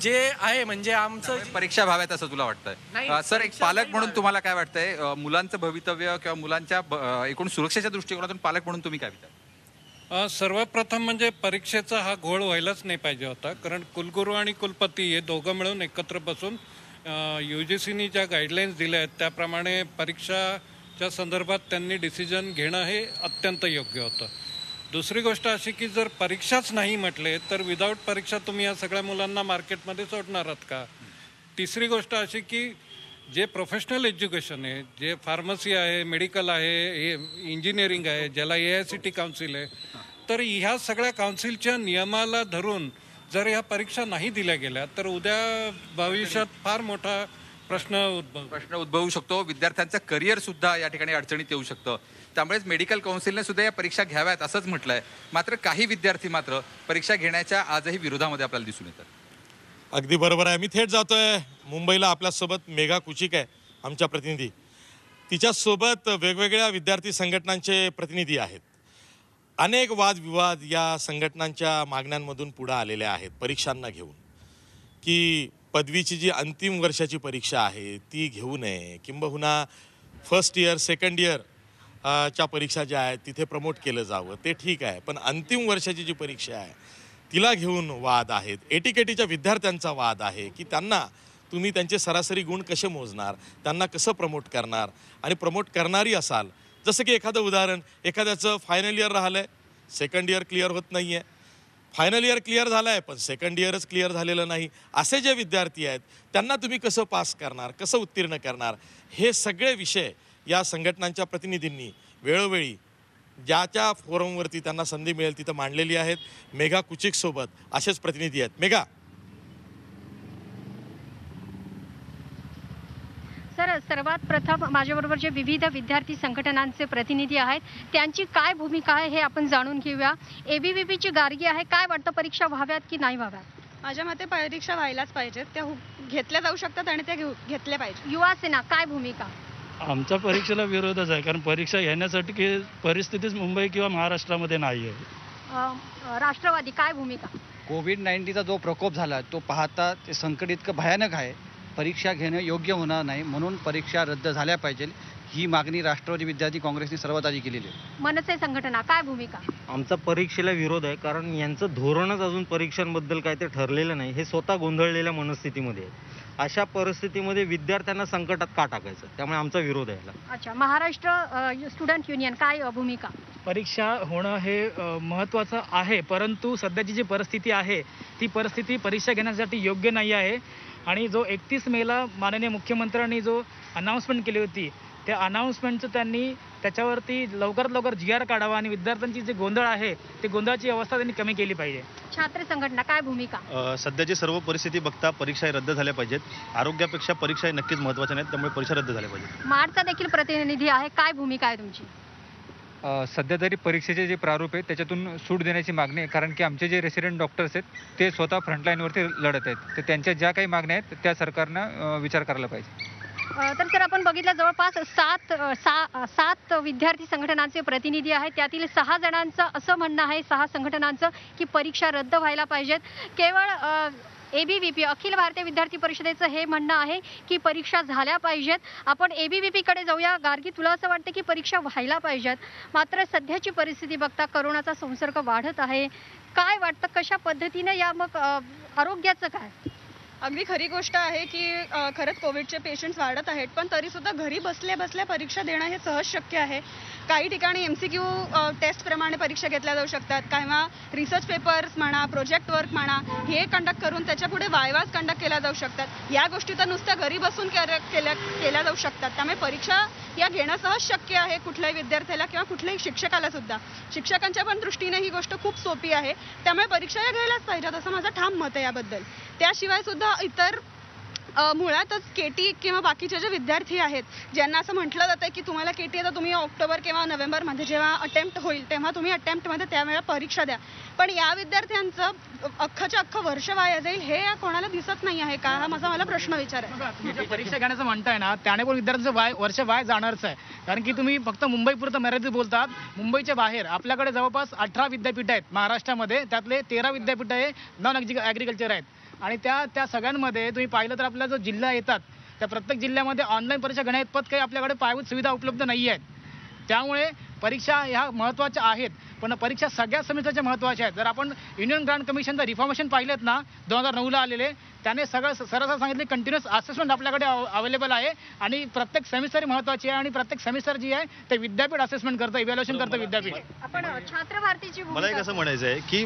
S16: जे आहे म्हणजे आमचं
S11: परीक्षा व्हाव्यात असं तुला वाटतंय? सर, एक पालक म्हणून तुम्हाला काय वाटतंय, मुलांचं भवितव्य किंवा मुलांच्या एकूण सुरक्षेच्या दृष्टिकोनातून पालक म्हणून तुम्ही काय विचार?
S17: सर्वप्रथम म्हणजे परीक्षेचा हा घोळ व्हायलाच नाही पाहिजे होता, कारण कुलगुरू आणि कुलपती हे दोघं मिळून एकत्र बसून UGCनी ज्या गाईडलाईन्स दिल्या आहेत त्याप्रमाणे परीक्षाच्या संदर्भात त्यांनी डिसिजन घेणं हे अत्यंत योग्य होतं. दुसरी गोष्ट अशी की जर परीक्षाच नाही म्हटले तर विदाऊट परीक्षा तुम्ही या सगळ्या मुलांना मार्केटमध्ये सोडणार आहात का? तिसरी गोष्ट अशी की जे प्रोफेशनल एज्युकेशन आहे, जे फार्मसी आहे, मेडिकल आहे, हे इंजिनिअरिंग आहे, ज्याला AICTE काउन्सिल आहे, तर ह्या सगळ्या काउन्सिलच्या नियमाला धरून जर ह्या परीक्षा नाही दिल्या गेल्या तर उद्या भविष्यात फार मोठा प्रश्न
S11: उद्भवू शकतो. विद्यार्थ्यांचं करिअर सुद्धा या ठिकाणी अडचणीत येऊ शकतं. त्यामुळेच मेडिकल काउन्सिलने सुद्धा या परीक्षा घ्याव्यात असंच म्हटलंय. मात्र काही विद्यार्थी मात्र परीक्षा घेण्याच्या आजही विरोधामध्ये आपल्याला दिसून येतात.
S1: अगदी बरोबर आहे. मी थेट जातोय मुंबईला. आपल्यासोबत मेघा कुचिक आहे आमच्या प्रतिनिधी. तिच्यासोबत वेगवेगळ्या विद्यार्थी संघटनांचे प्रतिनिधी आहेत. अनेक वादविवाद या संघटनांच्या मागण्यांमधून पुढे आलेले आहेत परीक्षांना घेऊन, की पदवीची जी अंतिम वर्षाची परीक्षा आहे ती घेऊ नये, किंबहुना फर्स्ट इयर, सेकंड इयर च्या परीक्षा ज्या आहेत तिथे प्रमोट केलं जावं ते ठीक आहे, पण अंतिम वर्षाची जी परीक्षा आहे तिला घेऊन वाद आहेत. एटीकेटीच्या विद्यार्थ्यांचा वाद आहे की त्यांना तुम्ही त्यांचे सरासरी गुण कसे मोजणार, त्यांना कसं प्रमोट करणार, आणि प्रमोट करणारी असाल, जसं की एखादं उदाहरण, एखाद्याचं फायनल इयर राहिलं आहे, सेकंड इयर क्लिअर होत नाही आहे, फायनल इयर क्लिअर झालं आहे पण सेकंड इयरच क्लिअर झालेलं नाही, असे जे विद्यार्थी आहेत त्यांना तुम्ही कसं पास करणार, कसं उत्तीर्ण करणार, हे सगळे विषय या संघटनांच्या प्रतिनिधींनी वेळोवेळी ज्याच्या फोरमवरती त्यांना संधी मिळेल तिथं मांडलेली आहेत. मेघा कुचिकसोबत असेच प्रतिनिधी आहेत. मेघा.
S18: सर, सर्वात प्रथम माझ्याबरोबर जे विविध विद्यार्थी संघटनांचे प्रतिनिधी आहेत त्यांची काय भूमिका आहे हे आपण जाणून घेऊया. ABVPची गार्गी आहे, काय वाटतं, परीक्षा व्हाव्यात की नाही व्हाव्यात?
S19: माझ्या मते परीक्षा व्हायलाच पाहिजेत, त्या घेतल्या जाऊ शकतात आणि त्या घेतल्या पाहिजे.
S18: युवा सेना काय भूमिका?
S20: आमचा परीक्षेला विरोधच आहे, कारण परीक्षा घेण्यासाठी की परिस्थितीच मुंबई किंवा महाराष्ट्रामध्ये नाही आहे.
S18: राष्ट्रवादी काय भूमिका?
S21: कोविड-19चा जो प्रकोप झाला तो पाहता ते संकट इतकं भयानक आहे, परीक्षा घेणं योग्य होणार नाही, म्हणून परीक्षा रद्द झाल्या पाहिजे ही मागणी राष्ट्रवादी विद्यार्थी काँग्रेसने सर्वात आधी केलेली आहे.
S18: मनसे संघटना काय भूमिका?
S22: आमचा परीक्षेला विरोध आहे, कारण यांचं धोरणच अजून परीक्षांबद्दल काय ते ठरलेलं नाही, हे स्वतः गोंधळलेल्या मनस्थितीमध्ये आहे. अशा परिस्थितीमध्ये विद्यार्थ्यांना संकटात का टाकायचं, त्यामुळे आमचा विरोध आहे.
S18: अच्छा, महाराष्ट्र स्टुडंट युनियन काय भूमिका?
S23: परीक्षा होणं हे महत्त्वाचं आहे, परंतु सध्याची जी परिस्थिती आहे ती परिस्थिती परीक्षा घेण्यासाठी योग्य नाही आहे. आणि जो 31 मेला माननीय मुख्यमंत्र्यांनी जो अनाऊन्समेंट केली होती त्या अनाऊन्समेंटचं त्यांनी त्याच्यावरती लवकरात लवकर GR काढावा आणि विद्यार्थ्यांची जी गोंधळ आहे ती गोंधळाची अवस्था त्यांनी कमी केली पाहिजे.
S18: छात्र संघटना काय भूमिका?
S24: सध्याची सर्व परिस्थिती बघता परीक्षा रद्द झाल्या पाहिजेत. आरोग्यापेक्षा परीक्षा नक्कीच महत्त्वाच्या नाहीत, त्यामुळे परीक्षा रद्द झाल्या पाहिजेत.
S18: माडचा देखील प्रतिनिधी आहे, काय भूमिका आहे तुमची?
S25: सध्या तरी परीक्षेचे जे प्रारूप आहे त्याच्यातून सूट देण्याची मागणी आहे, कारण की आमचे जे रेसिडेंट डॉक्टर्स आहेत ते स्वतः फ्रंटलाईनवरती लढत आहेत, तर त्यांच्या ज्या काही मागण्या आहेत त्या सरकारनं विचार करायला पाहिजे.
S18: तर सर, आपण बघितलं जवळपास सात विद्यार्थी संघटनांचे प्रतिनिधी आहेत, त्यातील 6 जणांचं असं म्हणणं आहे, 6 संघटनांचं, की परीक्षा रद्द व्हायला पाहिजेत. केवळ ABVP अखिल भारतीय विद्यार्थी परिषदेचं हे म्हणणं आहे की परीक्षा झाल्या पाहिजेत. आपण ABVPकडे जाऊया. गार्गी, तुला असं वाटतं की परीक्षा व्हायला पाहिजेत, मात्र सध्याची परिस्थिती बघता करोनाचा संसर्ग वाढत आहे, काय वाटतं कशा पद्धतीने या मग आरोग्याचं काय?
S19: अगदी खरी गोष्ट आहे की खरंच कोविडचे पेशंट्स वाढत आहेत, पण तरीसुद्धा घरी बसल्या बसल्या परीक्षा देणं हे सहज शक्य आहे. काही ठिकाणी MCQ टेस्टप्रमाणे परीक्षा घेतल्या जाऊ शकतात, किंवा रिसर्च पेपर्स म्हणा, प्रोजेक्ट वर्क म्हणा, हे कंडक्ट करून त्याच्या पुढे वायवाज कंडक्ट केल्या जाऊ शकतात. या गोष्टी तर नुसत्या घरी बसून केल्या जाऊ शकतात. त्यामुळे परीक्षा या घेणं सहज शक्य आहे कुठल्याही विद्यार्थ्याला किंवा कुठल्याही शिक्षकाला सुद्धा. शिक्षकांच्या पण दृष्टीने ही गोष्ट खूप सोपी आहे, त्यामुळे परीक्षा या घ्यायलाच पाहिजेत असं माझं ठाम मत आहे याबद्दल. त्याशिवाय सुद्धा इतर मुळातच KT किंवा बाकीचे जे विद्यार्थी आहेत ज्यांना असं म्हटलं जातं की तुम्हाला KT आता तुम्ही ऑक्टोबर किंवा नोव्हेंबरमध्ये जेव्हा अटेम्प्ट होईल तेव्हा तुम्ही अटेम्प्टमध्ये त्यावेळेला परीक्षा द्या, पण या विद्यार्थ्यांचं अख्खच्या अख्खं वर्ष वाया जाईल हे कोणाला दिसत नाही आहे का, हा मला प्रश्न विचार आहे.
S23: परीक्षा घेण्याचं म्हणताय ना, त्याने पण विद्यार्थ्यांचं वर्ष वाया जाणारच आहे, कारण की तुम्ही फक्त मुंबईपुरतं मर्यादित बोलतात. मुंबईच्या बाहेर आपल्याकडे जवळपास 18 विद्यापीठ आहेत महाराष्ट्रामध्ये, त्यातले 13 विद्यापीठ आहे नॉन ॲग्रिकल्चर आहेत, आणि त्या सगळ्यांमध्ये तुम्ही पाहिलं तर आपला जो जिल्हा येतात त्या प्रत्येक जिल्ह्यामध्ये ऑनलाईन परीक्षा घेण्याइतपत काही आपल्याकडे पायाभूत सुविधा उपलब्ध नाही आहेत. त्यामुळे परीक्षा ह्या महत्त्वाच्या आहेत, पण परीक्षा सगळ्या सेमिस्टरच्या महत्त्वाच्या आहेत. जर आपण युनियन ग्रांट कमिशनचं रिफॉर्मेशन पाहिलेत ना 2009ला आलेले, त्याने सरळ सांगितले कंटिन्युअस असेसमेंट आपल्याकडे अवेलेबल आहे आणि प्रत्येक सेमिस्टर महत्त्वाची आहे आणि प्रत्येक सेमिस्टर जी आहे ते विद्यापीठ असेसमेंट करतं, इव्हॅल्युएशन करतं विद्यापीठ.
S18: आपण छात्र भारतीची
S24: मला एक असं म्हणायचं आहे की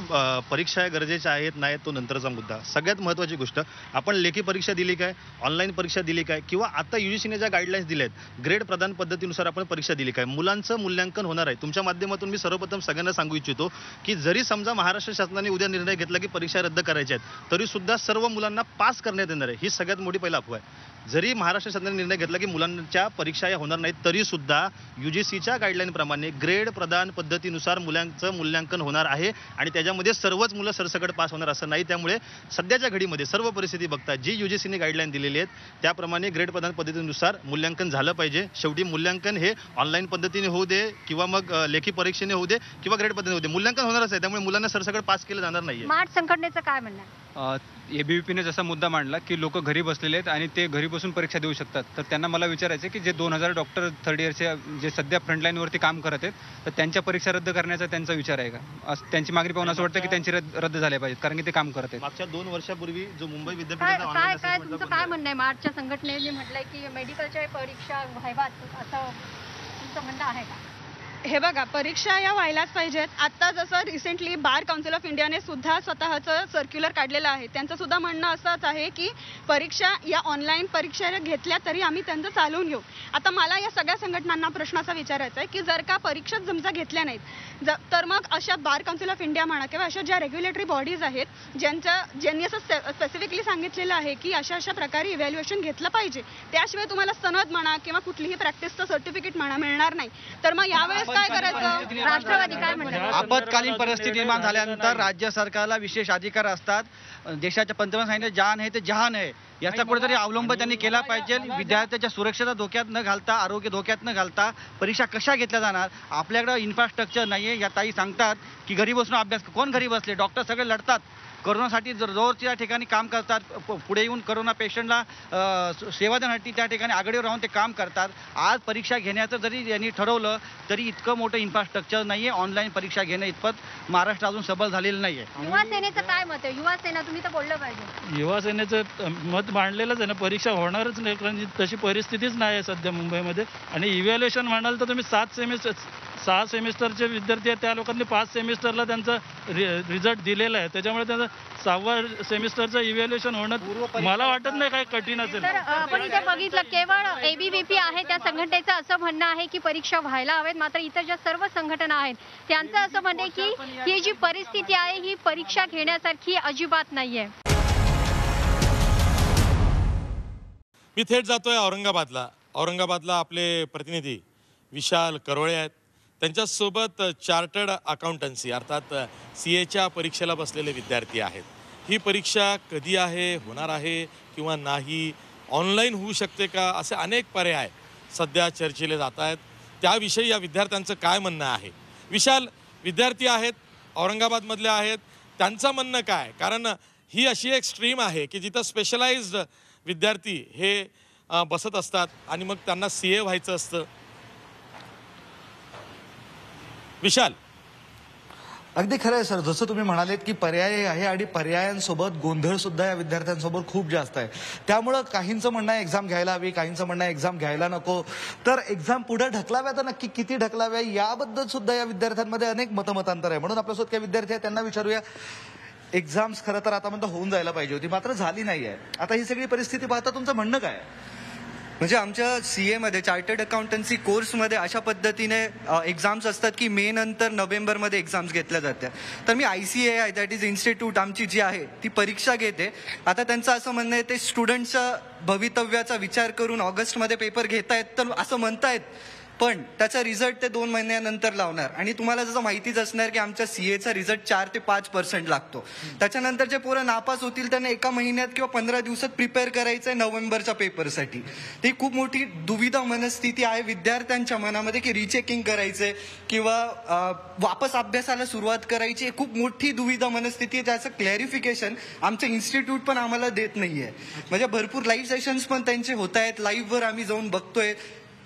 S24: परीक्षा गरजेच्या आहेत नाही तो नंतरचा मुद्दा. सगळ्यात महत्त्वाची गोष्ट, आपण लेखी परीक्षा दिली काय, ऑनलाईन परीक्षा दिली काय, किंवा आता UGCने ज्या गाईडलाईन्स दिल्या आहेत ग्रेड प्रदान पद्धतीनुसार आपण परीक्षा दिली काय, मुलांचं मूल्यांकन होणार आहे. तुमच्या माध्यमातून मी सर्वप्रथम सगळ्यांना सांगू इच्छितो की जरी समजा महाराष्ट्र शासनाने उद्या निर्णय घेतला की परीक्षा रद्द करायच्या आहेत, तरी सुद्धा सर्व मुलांना पास करण्यात येणार आहे, ही सगळ्यात मोठी पहिला अफवा आहे. जरी महाराष्ट्र शासनाने निर्णय घेतला की मुलांच्या परीक्षा या होणार नाहीत, तरी सुद्धा UGCच्या गाईडलाईन प्रमाणे ग्रेड प्रदान पद्धतीनुसार मुलांचं मूल्यांकन होणार आहे आणि त्याच्यामध्ये सर्वच मुलं सरसकट पास होणार असं नाही. त्यामुळे सध्याच्या घडीमध्ये सर्व परिस्थिती बघता जी UGCने गाईडलाईन दिलेली आहेत त्याप्रमाणे ग्रेड प्रदान पद्धतीनुसार मूल्यांकन झालं पाहिजे. शेवटी मूल्यांकन हे ऑनलाईन पद्धतीने होऊ दे किंवा मग लेखी परीक्षेने होऊ दे किंवा ग्रेड पद्धतीने होऊ दे, मूल्यांकन होणारच आहे. त्यामुळे मुलांना सरसकट पास केलं जाणार नाही.
S18: मार्च संघटनेचं काय म्हणणं आहे?
S25: ABVPने जसा मुद्दा मांडला की लोक घरी बसलेले आहेत आणि ते घरी बसून परीक्षा देऊ शकतात, तर त्यांना मला विचारायचं की जे 2000 डॉक्टर थर्ड इयरचे जे सध्या फ्रंटलाईनवरती काम करत आहेत, तर त्यांच्या परीक्षा रद्द करण्याचा त्यांचा विचार आहे का? त्यांची मागणी पाहून असं वाटतं की त्यांची रद्द झाल्या पाहिजेत, कारण की ते काम करत आहेत.
S24: मागच्या 2 वर्षापूर्वी जो मुंबई
S18: काय
S24: विद्यापीठाचा
S18: काय काय तुमचं काय म्हणणं आहे? मार्चच्या संघटनेने म्हटलंय की मेडिकलच्या परीक्षा व्हाव्यात, असं तुमचं म्हणणं आहे का?
S19: हे बघा, परीक्षा या व्हायलाच पाहिजेत. आता जसं रिसेंटली बार काउन्सिल ऑफ इंडियाने सुद्धा स्वतःचं सर्क्युलर काढलेलं आहे. त्यांचं सुद्धा म्हणणं असंच आहे की परीक्षा या ऑनलाईन परीक्षा घेतल्या तरी आम्ही त्यांचं चालवून घेऊ. आता मला या सगळ्या संघटनांना प्रश्न असा विचारायचा आहे की जर का परीक्षाच समजा घेतल्या नाहीत तर मग अशा बार काउन्सिल ऑफ इंडिया म्हणा किंवा अशा ज्या रेग्युलेटरी बॉडीज आहेत ज्यांनी असं स्पेसिफिकली सांगितलेलं आहे की अशा प्रकारे इव्हॅल्युएशन घेतलं पाहिजे, त्याशिवाय तुम्हाला सनद म्हणा किंवा कुठलीही प्रॅक्टिसचं सर्टिफिकेट म्हणा मिळणार नाही, तर मग यावेळेस काय करायचं?
S18: राष्ट्रवादी काय म्हणतात?
S21: आपत्कालीन परिस्थिती निर्माण झाल्यानंतर राज्य सरकारला विशेष अधिकार असतात. देशाच्या पंतप्रधान सांगितले जान आहे ते जहान आहे, याचा कुठेतरी अवलंब त्यांनी केला पाहिजे. विद्यार्थ्याच्या सुरक्षेचा धोक्यात न घालता, आरोग्य धोक्यात न घालता परीक्षा कशा घेतल्या जाणार? आपल्याकडे इन्फ्रास्ट्रक्चर नाही आहे. या ताई सांगतात की घरी बसून अभ्यास. कोण घरी बसले? डॉक्टर सगळे लढतात करोनासाठी, जोरच्या ठिकाणी काम करतात, पुढे येऊन करोना पेशंटला सेवा देण्यासाठी त्या ठिकाणी आघाडीवर राहून ते काम करतात. आज परीक्षा घेण्याचं जरी यांनी ठरवलं तरी इतकं मोठं इन्फ्रास्ट्रक्चर नाही आहे. ऑनलाईन परीक्षा घेणं इतपत महाराष्ट्र अजून सबल झालेलं नाही आहे.
S18: युवा सेनेचं काय मत आहे? युवा सेना तुम्ही तर बोललं पाहिजे.
S20: युवा सेनेचं मत मांडलेलंच आहे ना, परीक्षा होणारच नाही, कारण तशी परिस्थितीच नाही आहे सध्या मुंबईमध्ये. आणि इव्हॅल्युएशन म्हणाल तर तुम्ही 6 सेमिस्टरचे विद्यार्थी आहेत, त्या लोकांनी 5 सेमिस्टरला त्यांचा रिझल्ट दिलेला आहे. त्याच्यामुळे त्यांचं 6व्या सेमिस्टरचं इव्हॅल्युएशन होणं मला वाटत नाही काही कठीण असेल.
S18: तर आपण इथे बघितलं केवळ ABVP आहे त्या संघटनेचं असं म्हणणं आहे की परीक्षा व्हायला हवेत, मात्र इतर ज्या सर्व संघटना आहेत त्यांचं असं म्हणणं आहे की ही जी परिस्थिती आहे ही परीक्षा घेण्यासारखी अजिबात नाहीये.
S1: मी थेट जातोय औरंगाबादला आपले प्रतिनिधी विशाल करोळे आहेत. त्यांच्यासोबत चार्टर्ड अकाउंटन्सी अर्थात CAच्या परीक्षेला बसलेले विद्यार्थी आहेत. ही परीक्षा कधी आहे, होणार आहे किंवा नाही, ऑनलाईन होऊ शकते का, असे अनेक पर्याय सध्या चर्चेले जात आहेत. त्याविषयी या विद्यार्थ्यांचं काय म्हणणं आहे? विशाल, विद्यार्थी आहेत, औरंगाबादमधले आहेत, त्यांचं म्हणणं काय? कारण ही अशी एक स्ट्रीम आहे की जिथं स्पेशलाइज्ड विद्यार्थी हे बसत असतात आणि मग त्यांना CA व्हायचं असतं. विशाल,
S3: अगदी खरं आहे सर. जसं तुम्ही म्हणालेत की पर्याय आहे आणि पर्यायांसोबत गोंधळ सुद्धा या विद्यार्थ्यांसोबत खूप जास्त आहे. त्यामुळं काहींचं म्हणणं आहे एक्झाम घ्यायला हवी, काहींचं म्हणणं आहे एक्झाम घ्यायला नको. तर एक्झाम पुढे ढकलाव्या तर नक्की किती ढकलाव्या याबद्दल सुद्धा या विद्यार्थ्यांमध्ये अनेक मतमतांतर आहे. म्हणून आपल्यासोबत काही विद्यार्थी आहेत त्यांना विचारूया. एक्झाम्स खरं तर आतापर्यंत होऊन जायला पाहिजे होती, मात्र झाली नाही आहे. आता ही सगळी परिस्थिती पाहता तुमचं म्हणणं काय?
S10: म्हणजे आमच्या CA मध्ये चार्टर्ड अकाउंटन्सी कोर्समध्ये अशा पद्धतीने एक्झाम्स असतात की मे नंतर नोव्हेंबरमध्ये एक्झाम्स घेतल्या जातात. तर मी ICAI दॅट इज इन्स्टिट्यूट आमची जी आहे ती परीक्षा घेते. आता त्यांचं असं म्हणणं आहे ते स्टुडंटच्या भवितव्याचा विचार करून ऑगस्टमध्ये पेपर घेतायत तर असं म्हणतायत, पण त्याचा रिझल्ट ते 2 महिन्यानंतर लावणार. आणि तुम्हाला जसं माहितीच असणार की आमच्या CAचा रिझल्ट 4 ते 5% लागतो. त्याच्यानंतर जे पोरं नापास होतील त्यांना 1 महिन्यात किंवा 15 दिवसात प्रिपेअर करायचं आहे नोव्हेंबरच्या पेपरसाठी. ती खूप मोठी दुविधा मनस्थिती आहे विद्यार्थ्यांच्या मनामध्ये की रिचेकिंग करायचंय किंवा वापस अभ्यासाला सुरुवात करायची. खूप मोठी दुविधा मनस्थिती आहे. त्याचं क्लॅरिफिकेशन आमचं इन्स्टिट्यूट पण आम्हाला देत नाहीये. म्हणजे भरपूर लाईव्ह सेशन्स पण त्यांचे होत आहेत, लाईव्हवर आम्ही जाऊन बघतोय.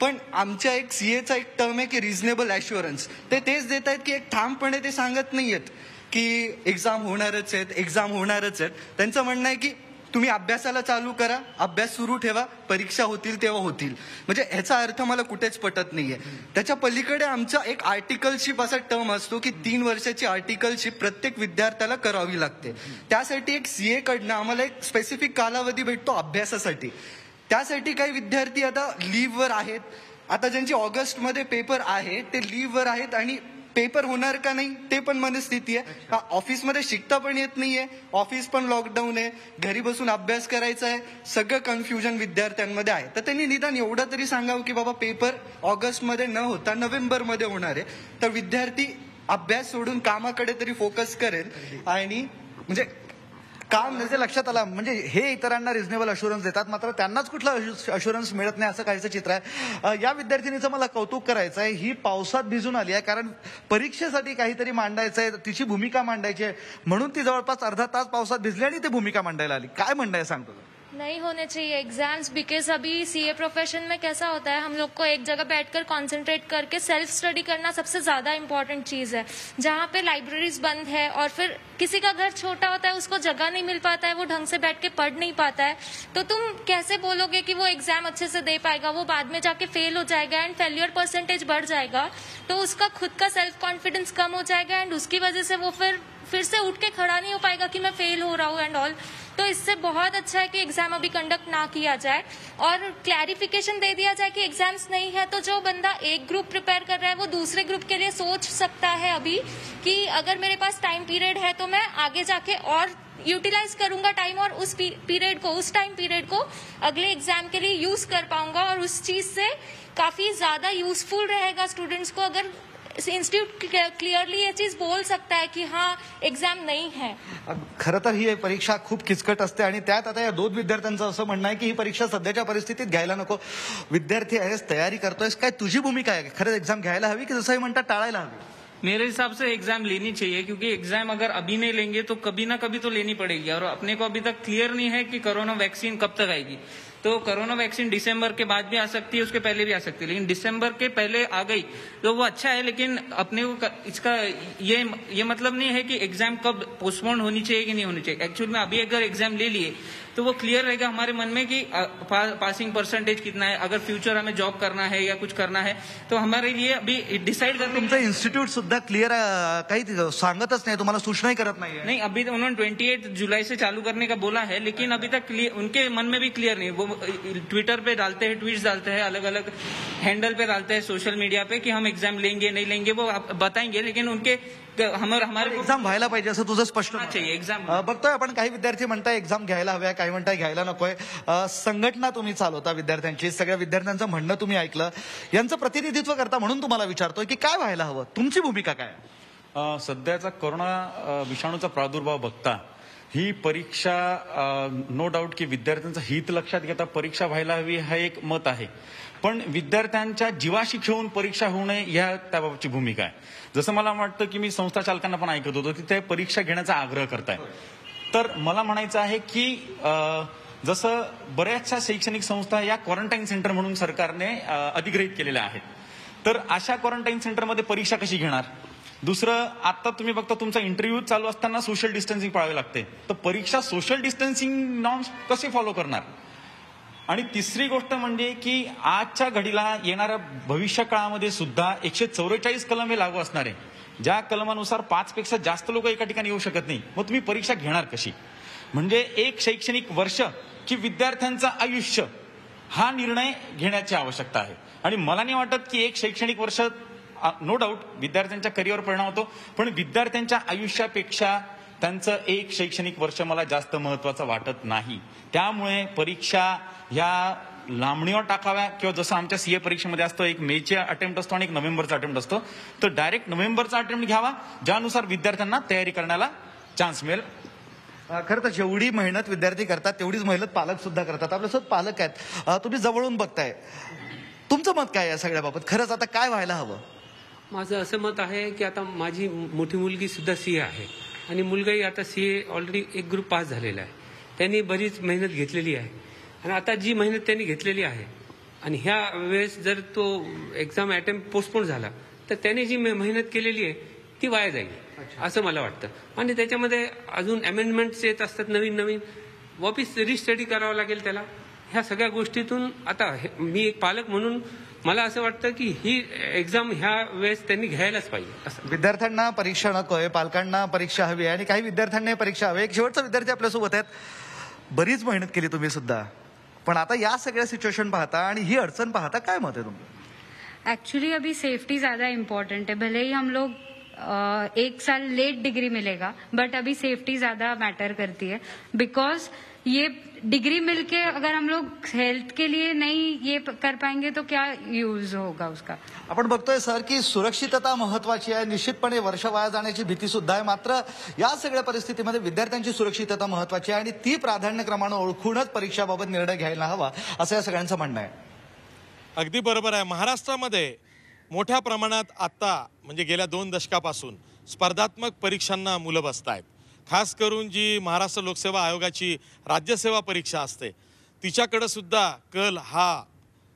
S10: पण आमच्या एक CAचा एक टर्म आहे की रिझनेबल ॲश्युरन्स. ते तेच देत आहेत की एक ठामपणे ते सांगत नाहीयेत की एक्झाम होणारच आहेत. त्यांचं म्हणणं आहे की तुम्ही अभ्यासाला चालू करा, अभ्यास सुरू ठेवा, परीक्षा होतील तेव्हा होतील. म्हणजे ह्याचा अर्थ मला कुठेच पटत नाहीये. त्याच्या पलीकडे आमचा एक आर्टिकलशिप असा टर्म असतो की 3 वर्षाची आर्टिकलशिप प्रत्येक विद्यार्थ्याला करावी लागते. त्यासाठी एक CA कडनं आम्हाला एक स्पेसिफिक कालावधी भेटतो अभ्यासासाठी. त्यासाठी काही विद्यार्थी आता लीव्हवर आहेत. आता ज्यांची ऑगस्टमध्ये पेपर आहे ते लीव्हवर आहेत आणि पेपर होणार का नाही ते पण मनस्थिती आहे. ऑफिसमध्ये शिकता पण येत नाहीये, ऑफिस पण लॉकडाऊन आहे, घरी बसून अभ्यास करायचा आहे. सगळं कन्फ्युजन विद्यार्थ्यांमध्ये आहे. तर त्यांनी निदान एवढं तरी सांगावं की बाबा पेपर ऑगस्टमध्ये न होता नोव्हेंबरमध्ये होणार आहे, तर विद्यार्थी अभ्यास सोडून कामाकडे तरी फोकस करेल. आणि म्हणजे
S3: काम म्हणजे लक्षात आलं, म्हणजे हे इतरांना रिझनेबल अशुरन्स देतात, मात्र त्यांनाच कुठला अशुरन्स मिळत नाही असं काहीचं चित्र आहे. या विद्यार्थिनीचं मला कौतुक करायचं आहे. ही पावसात भिजून आली आहे, कारण परीक्षेसाठी काहीतरी मांडायचं आहे, तिची भूमिका मांडायची आहे, म्हणून ती जवळपास अर्धा तास पावसात भिजली आणि ती भूमिका मांडायला आली. काय म्हणणं सांगतो?
S4: नहीं होने चाहिए एग्जाम्स, बिकॉज अभी सीए प्रोफेशन में कैसा होता है, हम लोग को एक जगह बैठकर कंसंट्रेट करके सेल्फ स्टडी करना सबसे ज्यादा इम्पोर्टेंट चीज है. जहाँ पे लाइब्रेरीज बंद है और फिर किसी का घर छोटा होता है, उसको जगह नहीं मिल पाता है, वो ढंग से बैठ के पढ़ नहीं पाता है, तो तुम कैसे बोलोगे कि वो एग्जाम अच्छे से दे पाएगा? वो बाद में जाके फेल हो जाएगा एंड फेल्यूर परसेंटेज बढ़ जाएगा, तो उसका खुद का सेल्फ कॉन्फिडेंस कम हो जाएगा एंड उसकी वजह से वो फिर से उठ के खड़ा नहीं हो पाएगा कि मैं फेल हो रहा हूँ एंड ऑल. तो इससे बहुत अच्छा है कि एग्जाम अभी कंडक्ट ना किया जाए और क्लैरिफिकेशन दे दिया जाए कि एग्जाम्स नहीं है, तो जो बंदा एक ग्रुप प्रिपेयर कर रहा है वो दूसरे ग्रुप के लिए सोच सकता है अभी कि अगर मेरे पास टाइम पीरियड है तो मैं आगे जाके और यूटिलाइज करूंगा टाइम और उस टाइम पीरियड को अगले एग्जाम के लिए यूज कर पाऊंगा और उस चीज से काफी ज्यादा यूजफुल रहेगा स्टूडेंट्स को अगर इंस्टीट्यूट क्लियरली ये चीज बोल सकता है की हाँ एग्जाम नहीं है.
S3: खरं तर ही परीक्षा खूप किचकट असते आणि त्यात आता या 2 विद्यार्थ्यांचं असं म्हणणं आहे की ही परीक्षा सध्याच्या परिस्थितीत घ्यायला नको. विद्यार्थी आहेस, तयारी करतोयस, काय तुझी भूमिका आहे? खरंच एक्झाम घ्यायला हवी की जसंही म्हणतात टाळायला हवी?
S5: मेरे हिसाब से एग्जाम लेनी चाहिए, क्योंकि एग्जाम अगर अभी नहीं लेंगे तो कभी ना कभी तो लेनी पड़ेगी और अपने को अभी तक क्लियर नहीं है कि कोरोना वैक्सीन कब तक आएगी. तो कोरोना वैक्सीन दिसंबर के बाद भी आ सकती है, उसके पहले भी आ सकती है, लेकिन दिसंबर के पहले आ गई तो वो अच्छा है. लेकिन अपने को इसका ये मतलब नहीं है कि एग्जाम कब पोस्टपोन होनी चाहिए कि नहीं होनी चाहिए. एक्चुअली में अभी अगर एग्जाम ले लिए तो वो क्लियर रहेगा हमारे मन में कि पासिंग परसेंटेज कितना है, अगर फ्यूचर हमें जॉब करना है या कुछ करना है तो हमारे लिए अभी डिसाइड करना.
S3: तुमचं इन्स्टिट्यूट सुद्धा क्लियर काही सांगतच नाही, तुम्हाला सूचनाही करत
S5: नहीं. अभी तो उन्होंने 28 जुलाई से चालू करने का बोला है, लेकिन अभी तक उनके मन में भी क्लियर नहीं. वो ट्विटर पे डालते हैं, ट्वीट्स डालते हैं, अलग अलग हैंडल पे डालते हैं सोशल मीडिया पे कि हम एग्जाम लेंगे नहीं लेंगे, वो बताएंगे, लेकिन उनके हमारे
S3: एक्झाम व्हायला पाहिजे असं तुझं स्पष्ट
S5: चाहिए. एग्जाम
S3: बघतोय आपण, काही विद्यार्थी म्हणताय एक्झाम घ्यायला हव्या, काही म्हणताय घ्यायला नकोय. संघटना तुम्ही चालवता विद्यार्थ्यांची, सगळ्या विद्यार्थ्यांचं म्हणणं तुम्ही ऐकलं, यांचं प्रतिनिधित्व करता म्हणून तुम्हाला विचारतोय की काय व्हायला हवं, तुमची भूमिका काय?
S7: सध्याचा कोरोना विषाणूचा प्रादुर्भाव बघता ही परीक्षा नो डाऊट की विद्यार्थ्यांचं हित लक्षात घेता परीक्षा व्हायला हवी हा एक मत आहे, पण विद्यार्थ्यांच्या जीवाशी खेळून परीक्षा होऊ नये ह्या त्याबाबतची भूमिका आहे. जसं मला वाटतं की मी संस्था चालकांना पण ऐकत होतो की ते परीक्षा घेण्याचा आग्रह करताय, तर मला म्हणायचं आहे की जसं बऱ्याचशा शैक्षणिक संस्था या क्वारंटाईन सेंटर म्हणून सरकारने अधिग्रहित केलेल्या आहेत, तर अशा क्वारंटाईन सेंटरमध्ये परीक्षा कशी घेणार? दुसरं, आता तुम्ही बघता तुमचा इंटरव्ह्यू चालू असताना सोशल डिस्टन्सिंग पाळावे लागते, तर परीक्षा सोशल डिस्टन्सिंग नॉर्म्स कसे फॉलो करणार? आणि तिसरी गोष्ट म्हणजे की आजच्या घडीला येणाऱ्या भविष्य काळामध्ये सुद्धा 144 कलम हे लागू असणार आहे, ज्या कलमानुसार 5 पेक्षा जास्त लोक एका ठिकाणी येऊ शकत नाही. मग तुम्ही परीक्षा घेणार कशी? म्हणजे एक शैक्षणिक वर्ष की विद्यार्थ्यांचं आयुष्य हा निर्णय घेण्याची आवश्यकता आहे. आणि मला नाही वाटत की एक शैक्षणिक वर्ष नो डाऊट विद्यार्थ्यांच्या करिअरवर परिणाम होतो, पण विद्यार्थ्यांच्या आयुष्यापेक्षा त्यांचं एक शैक्षणिक वर्ष मला जास्त महत्वाचं वाटत नाही. त्यामुळे परीक्षा ह्या लांबणीवर टाकाव्या, किंवा जसं आमच्या सीए परीक्षेमध्ये असतं एक मेचा अटेम्प्ट असतो आणि एक नोव्हेंबरचा अटेम्प्ट असतो, तर डायरेक्ट नोव्हेंबरचा अटेम्प्ट घ्यावा ज्यानुसार विद्यार्थ्यांना तयारी करण्याला चान्स मिळेल.
S3: खरं तर जेवढी मेहनत विद्यार्थी करतात तेवढीच मेहनत पालक सुद्धा करतात. आपल्यासोबत पालक आहेत, तुम्ही जवळून बघताय, तुमचं मत काय या सगळ्याबाबत? खरंच आता काय व्हायला हवं?
S8: माझं असं मत आहे की आता माझी मोठी मुलगी सुद्धा सीए आहे आणि मुलगाही आता सीए ऑलरेडी एक ग्रुप पास झालेला आहे, त्यांनी बरीच मेहनत घेतलेली आहे आणि आता जी मेहनत त्यांनी घेतलेली आहे आणि ह्या वेळेस जर तो एक्झाम अटेम्प्ट पोस्टपोन झाला तर त्यांनी जी मेहनत केलेली आहे ती वाया जाईल असं मला वाटतं. आणि त्याच्यामध्ये अजून अमेंडमेंट्स येत असतात, नवीन नवीन वापिस रिस्टडी करावं लागेल त्याला. ह्या सगळ्या गोष्टीतून आता मी एक पालक म्हणून मला असं वाटतं की ही एक्झाम ह्या वेळेस त्यांनी घ्यायलाच पाहिजे.
S3: विद्यार्थ्यांना परीक्षा नकोय, पालकांना परीक्षा हवी आहे आणि काही विद्यार्थ्यांना परीक्षा हवी. एक शेवटचा विद्यार्थी आपल्यासोबत आहेत, बरीच मेहनत केली तुम्ही सुद्धा, पण आता या सगळ्या सिच्युएशन पाहता आणि ही अडचण पाहता काय मत आहे तुमचं?
S6: एक्चुअली अभी सेफ्टी ज़्यादा इम्पोर्टेंट है. भले ही हम लोग 1 साल लेट डिग्री मिलेगा, बट अभी सेफ्टी ज़्यादा मैटर करती है, बिकॉज
S2: ये डिग्री मिलके अगर हम लोग हेल्थ के लिए नहीं ये कर पाएंगे तो क्या यूज होगा उसका.
S3: आपण बघतोय सर की सुरक्षितता महत्वाची आहे. निश्चितपणे वर्ष वाया जाण्याची भीती सुद्धा आहे. मात्र या सगळ्या परिस्थितीमध्ये विद्यार्थ्यांची सुरक्षितता महत्वाची आहे आणि ती प्राधान्यक्रमाने ओळखूनच परीक्षाबाबत निर्णय घ्यायला हवा असं या सगळ्यांचं म्हणणं आहे.
S1: अगदी बरोबर आहे. महाराष्ट्रामध्ये मोठ्या प्रमाणात आता म्हणजे गेल्या 2 दशकापासून स्पर्धात्मक परीक्षांना मुलं बसत आहेत. खास करून जी महाराष्ट्र लोकसेवा आयोगाची राज्यसेवा परीक्षा असते तिच्याकडे सुद्धा कल हा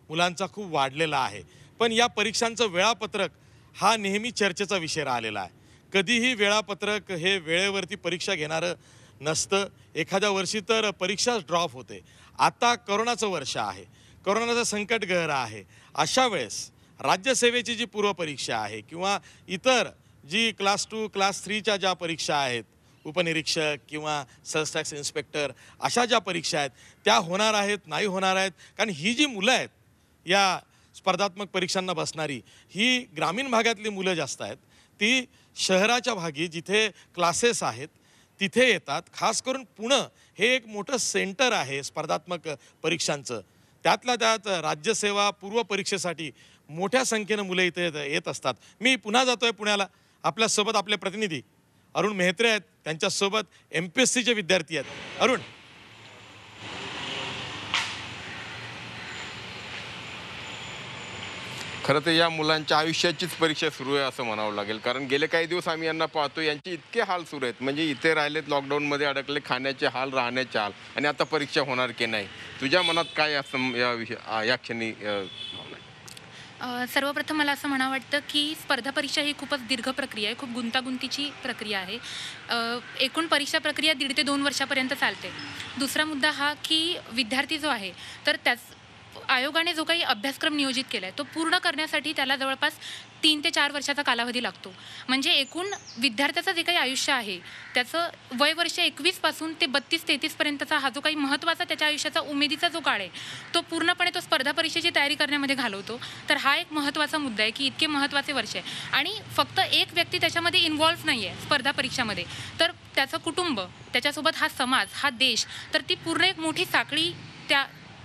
S1: मुलांचा खूप वाढलेला आहे. पण या परीक्षांचं वेळापत्रक हा नेहमी चर्चेचा विषय राहिलेला आहे. कधीही वेळापत्रक हे वेळेवरती परीक्षा घेणारं नसतं. एखाद्या वर्षी तर परीक्षाच ड्रॉप होते. आता कोरोनाचं वर्ष आहे, कोरोनाचं संकट गहरं आहे. अशा वेळेस राज्यसेवेची जी पूर्वपरीक्षा आहे किंवा इतर जी क्लास 2 क्लास 3च्या ज्या परीक्षा आहेत, उपनिरीक्षक किंवा सेल्स टॅक्स इन्स्पेक्टर अशा ज्या परीक्षा आहेत त्या होणार आहेत नाही होणार आहेत. कारण ही जी मुलं आहेत या स्पर्धात्मक परीक्षांना बसणारी ही ग्रामीण भागातली मुलं जास्त आहेत. ती शहराच्या भागी जिथे क्लासेस आहेत तिथे येतात. खास करून पुणे हे एक मोठं सेंटर आहे स्पर्धात्मक परीक्षांचं. त्यातल्या त्यात राज्यसेवा पूर्व परीक्षेसाठी मोठ्या संख्येनं मुलं इथे येत असतात. मी पुन्हा जातोय पुण्याला. आपल्यासोबत आपले प्रतिनिधी अरुण मेहत्रे आहेत. त्यांच्यासोबत MPSCचे विद्यार्थी आहेत. अरुण,
S9: खरं तर या मुलांच्या आयुष्याचीच परीक्षा सुरू आहे असं म्हणावं लागेल. कारण गेले काही दिवस आम्ही यांना पाहतो, यांचे इतके हाल सुरू आहेत. म्हणजे इथे राहिलेत, लॉकडाऊनमध्ये अडकले, खाण्याचे हाल, राहण्याचे हाल, आणि आता परीक्षा होणार की नाही. तुझ्या मनात काय या क्षणी
S12: सर्वप्रथम मला असं म्हणावं वाटतं की स्पर्धा परीक्षा ही खूपच दीर्घ प्रक्रिया आहे, खूप गुंतागुंतीची प्रक्रिया आहे. एकूण परीक्षा प्रक्रिया 1.5 ते 2 वर्षापर्यंत चालते. दुसरा मुद्दा हा की विद्यार्थी जो आहे तर त्याच आयोगाने जो काही अभ्यासक्रम नियोजित केला आहे तो पूर्ण करण्यासाठी त्याला जवळपास 3 ते 4 वर्षाचा कालावधी लागतो. म्हणजे एकूण विद्यार्थ्याचं जे काही आयुष्य आहे त्याचं वय वर्ष 21 पासून ते 32-33 पर्यंतचा हा जो काही महत्त्वाचा त्याच्या आयुष्याचा उमेदीचा जो काळ आहे तो पूर्णपणे तो स्पर्धा परीक्षेची तयारी करण्यामध्ये घालवतो. तर हा एक महत्त्वाचा मुद्दा आहे की इतके महत्त्वाचे वर्ष आहे आणि फक्त एक व्यक्ती त्याच्यामध्ये इन्व्हॉल्व्ह नाही आहे स्पर्धा परीक्षामध्ये, तर त्याचं कुटुंब, त्याच्यासोबत हा समाज, हा देश, तर ती पूर्ण एक मोठी साखळी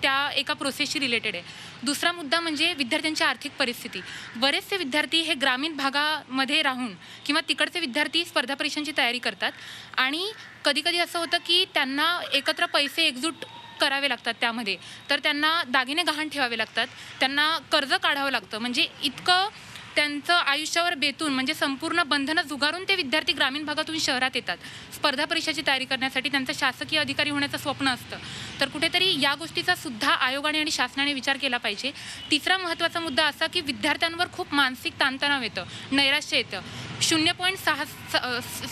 S12: त्या एका प्रोसेसशी रिलेटेड आहे. दुसरा मुद्दा म्हणजे विद्यार्थ्यांची आर्थिक परिस्थिती. बरेचसे विद्यार्थी हे ग्रामीण भागामध्ये राहून किंवा तिकडचे विद्यार्थी स्पर्धा परीक्षांची तयारी करतात आणि कधीकधी असं होतं की त्यांना एकत्र पैसे एकजूट करावे लागतात त्यामध्ये, तर त्यांना दागिने गहाण ठेवावे लागतात, त्यांना कर्ज काढावं लागतं. म्हणजे इतकं त्यांचं आयुष्यावर बेतून म्हणजे संपूर्ण बंधनं झुगारून ते विद्यार्थी ग्रामीण भागातून शहरात येतात स्पर्धा परीक्षेची तयारी करण्यासाठी. त्यांचं शासकीय अधिकारी होण्याचं स्वप्न असतं. तर कुठेतरी या गोष्टीचा सुद्धा आयोगाने आणि शासनाने विचार केला पाहिजे. तिसरा महत्त्वाचा मुद्दा असा की विद्यार्थ्यांवर खूप मानसिक ताणतणाव येतं, नैराश्य येतं. 0.66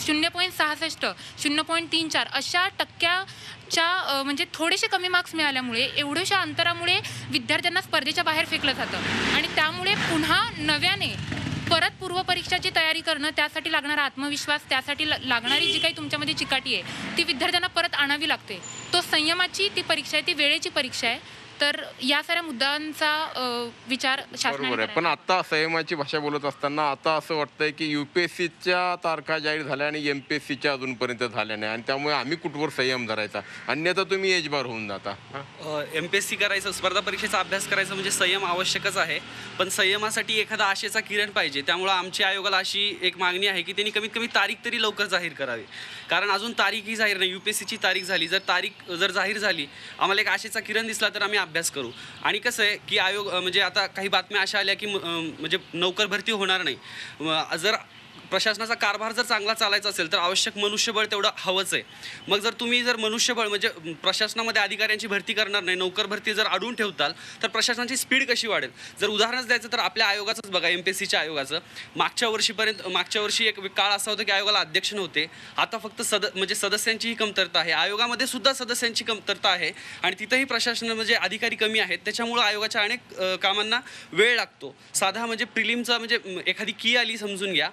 S12: 0.34 अशा टक्क्याच्या म्हणजे थोडेसे कमी मार्क्स मिळाल्यामुळे एवढ्याशा अंतरामुळे विद्यार्थ्यांना स्पर्धेच्या बाहेर फेकलं जातं आणि त्यामुळे पुन्हा नव्याने परत पूर्वपरीक्षाची तयारी करणं, त्यासाठी लागणारा आत्मविश्वास, त्यासाठी लागणारी जी काही तुमच्यामध्ये चिकाटी आहे ती विद्यार्थ्यांना परत आणावी लागते. तो संयमाची ती परीक्षा आहे, ती वेळेची परीक्षा आहे. तर या साऱ्या मुद्द्यांचा विचार शासनाने
S9: बरोबर आहे. पण आता संयमाची भाषा बोलत असताना आता असं वाटतंय की UPSCच्या तारखा जाहीर झाल्या आणि MPSCच्या अजूनपर्यंत झाल्या नाही आणि त्यामुळे आम्ही कुठवर संयम धरायचा, अन्यथा तुम्ही एजबार होऊन जाता.
S13: MPSC करायचं, स्पर्धा परीक्षेचा अभ्यास करायचा म्हणजे संयम आवश्यकच आहे. पण संयमासाठी एखादा आशेचा किरण पाहिजे. त्यामुळे आमच्या आयोगाला अशी एक मागणी आहे की त्यांनी कमीत कमी तारीख तरी लवकर जाहीर करावी. कारण अजून तारीखही जाहीर नाही. UPSCची तारीख झाली, जर तारीख जाहीर झाली, आम्हाला एक आशेचा किरण दिसला तर आम्ही अभ्यास करू. आणि कसं आहे की आयोग म्हणजे आता काही बातम्या अशा आल्या की म्हणजे नोकर भरती होणार नाही. जर प्रशासनाचा कारभार जर चांगला चालायचा असेल तर आवश्यक मनुष्यबळ तेवढं हवंच आहे. मग जर तुम्ही मनुष्यबळ म्हणजे प्रशासनामध्ये अधिकाऱ्यांची भरती करणार नाही, नोकर भरती जर अडवून ठेवताल तर प्रशासनाची स्पीड कशी वाढेल. जर उदाहरणच द्यायचं तर आपल्या आयोगाचंच बघा, MPSCच्या आयोगाचं मागच्या वर्षी एक काळ असा होता की आयोगाला अध्यक्ष नव्हते. आता फक्त म्हणजे सदस्यांचीही कमतरता आहे. आयोगामध्ये सुद्धा सदस्यांची कमतरता आहे आणि तिथंही प्रशासन म्हणजे अधिकारी कमी आहेत. त्याच्यामुळं आयोगाच्या अनेक कामांना वेळ लागतो. साधा म्हणजे प्रिलिमचा म्हणजे एखादी की आली समजून घ्या,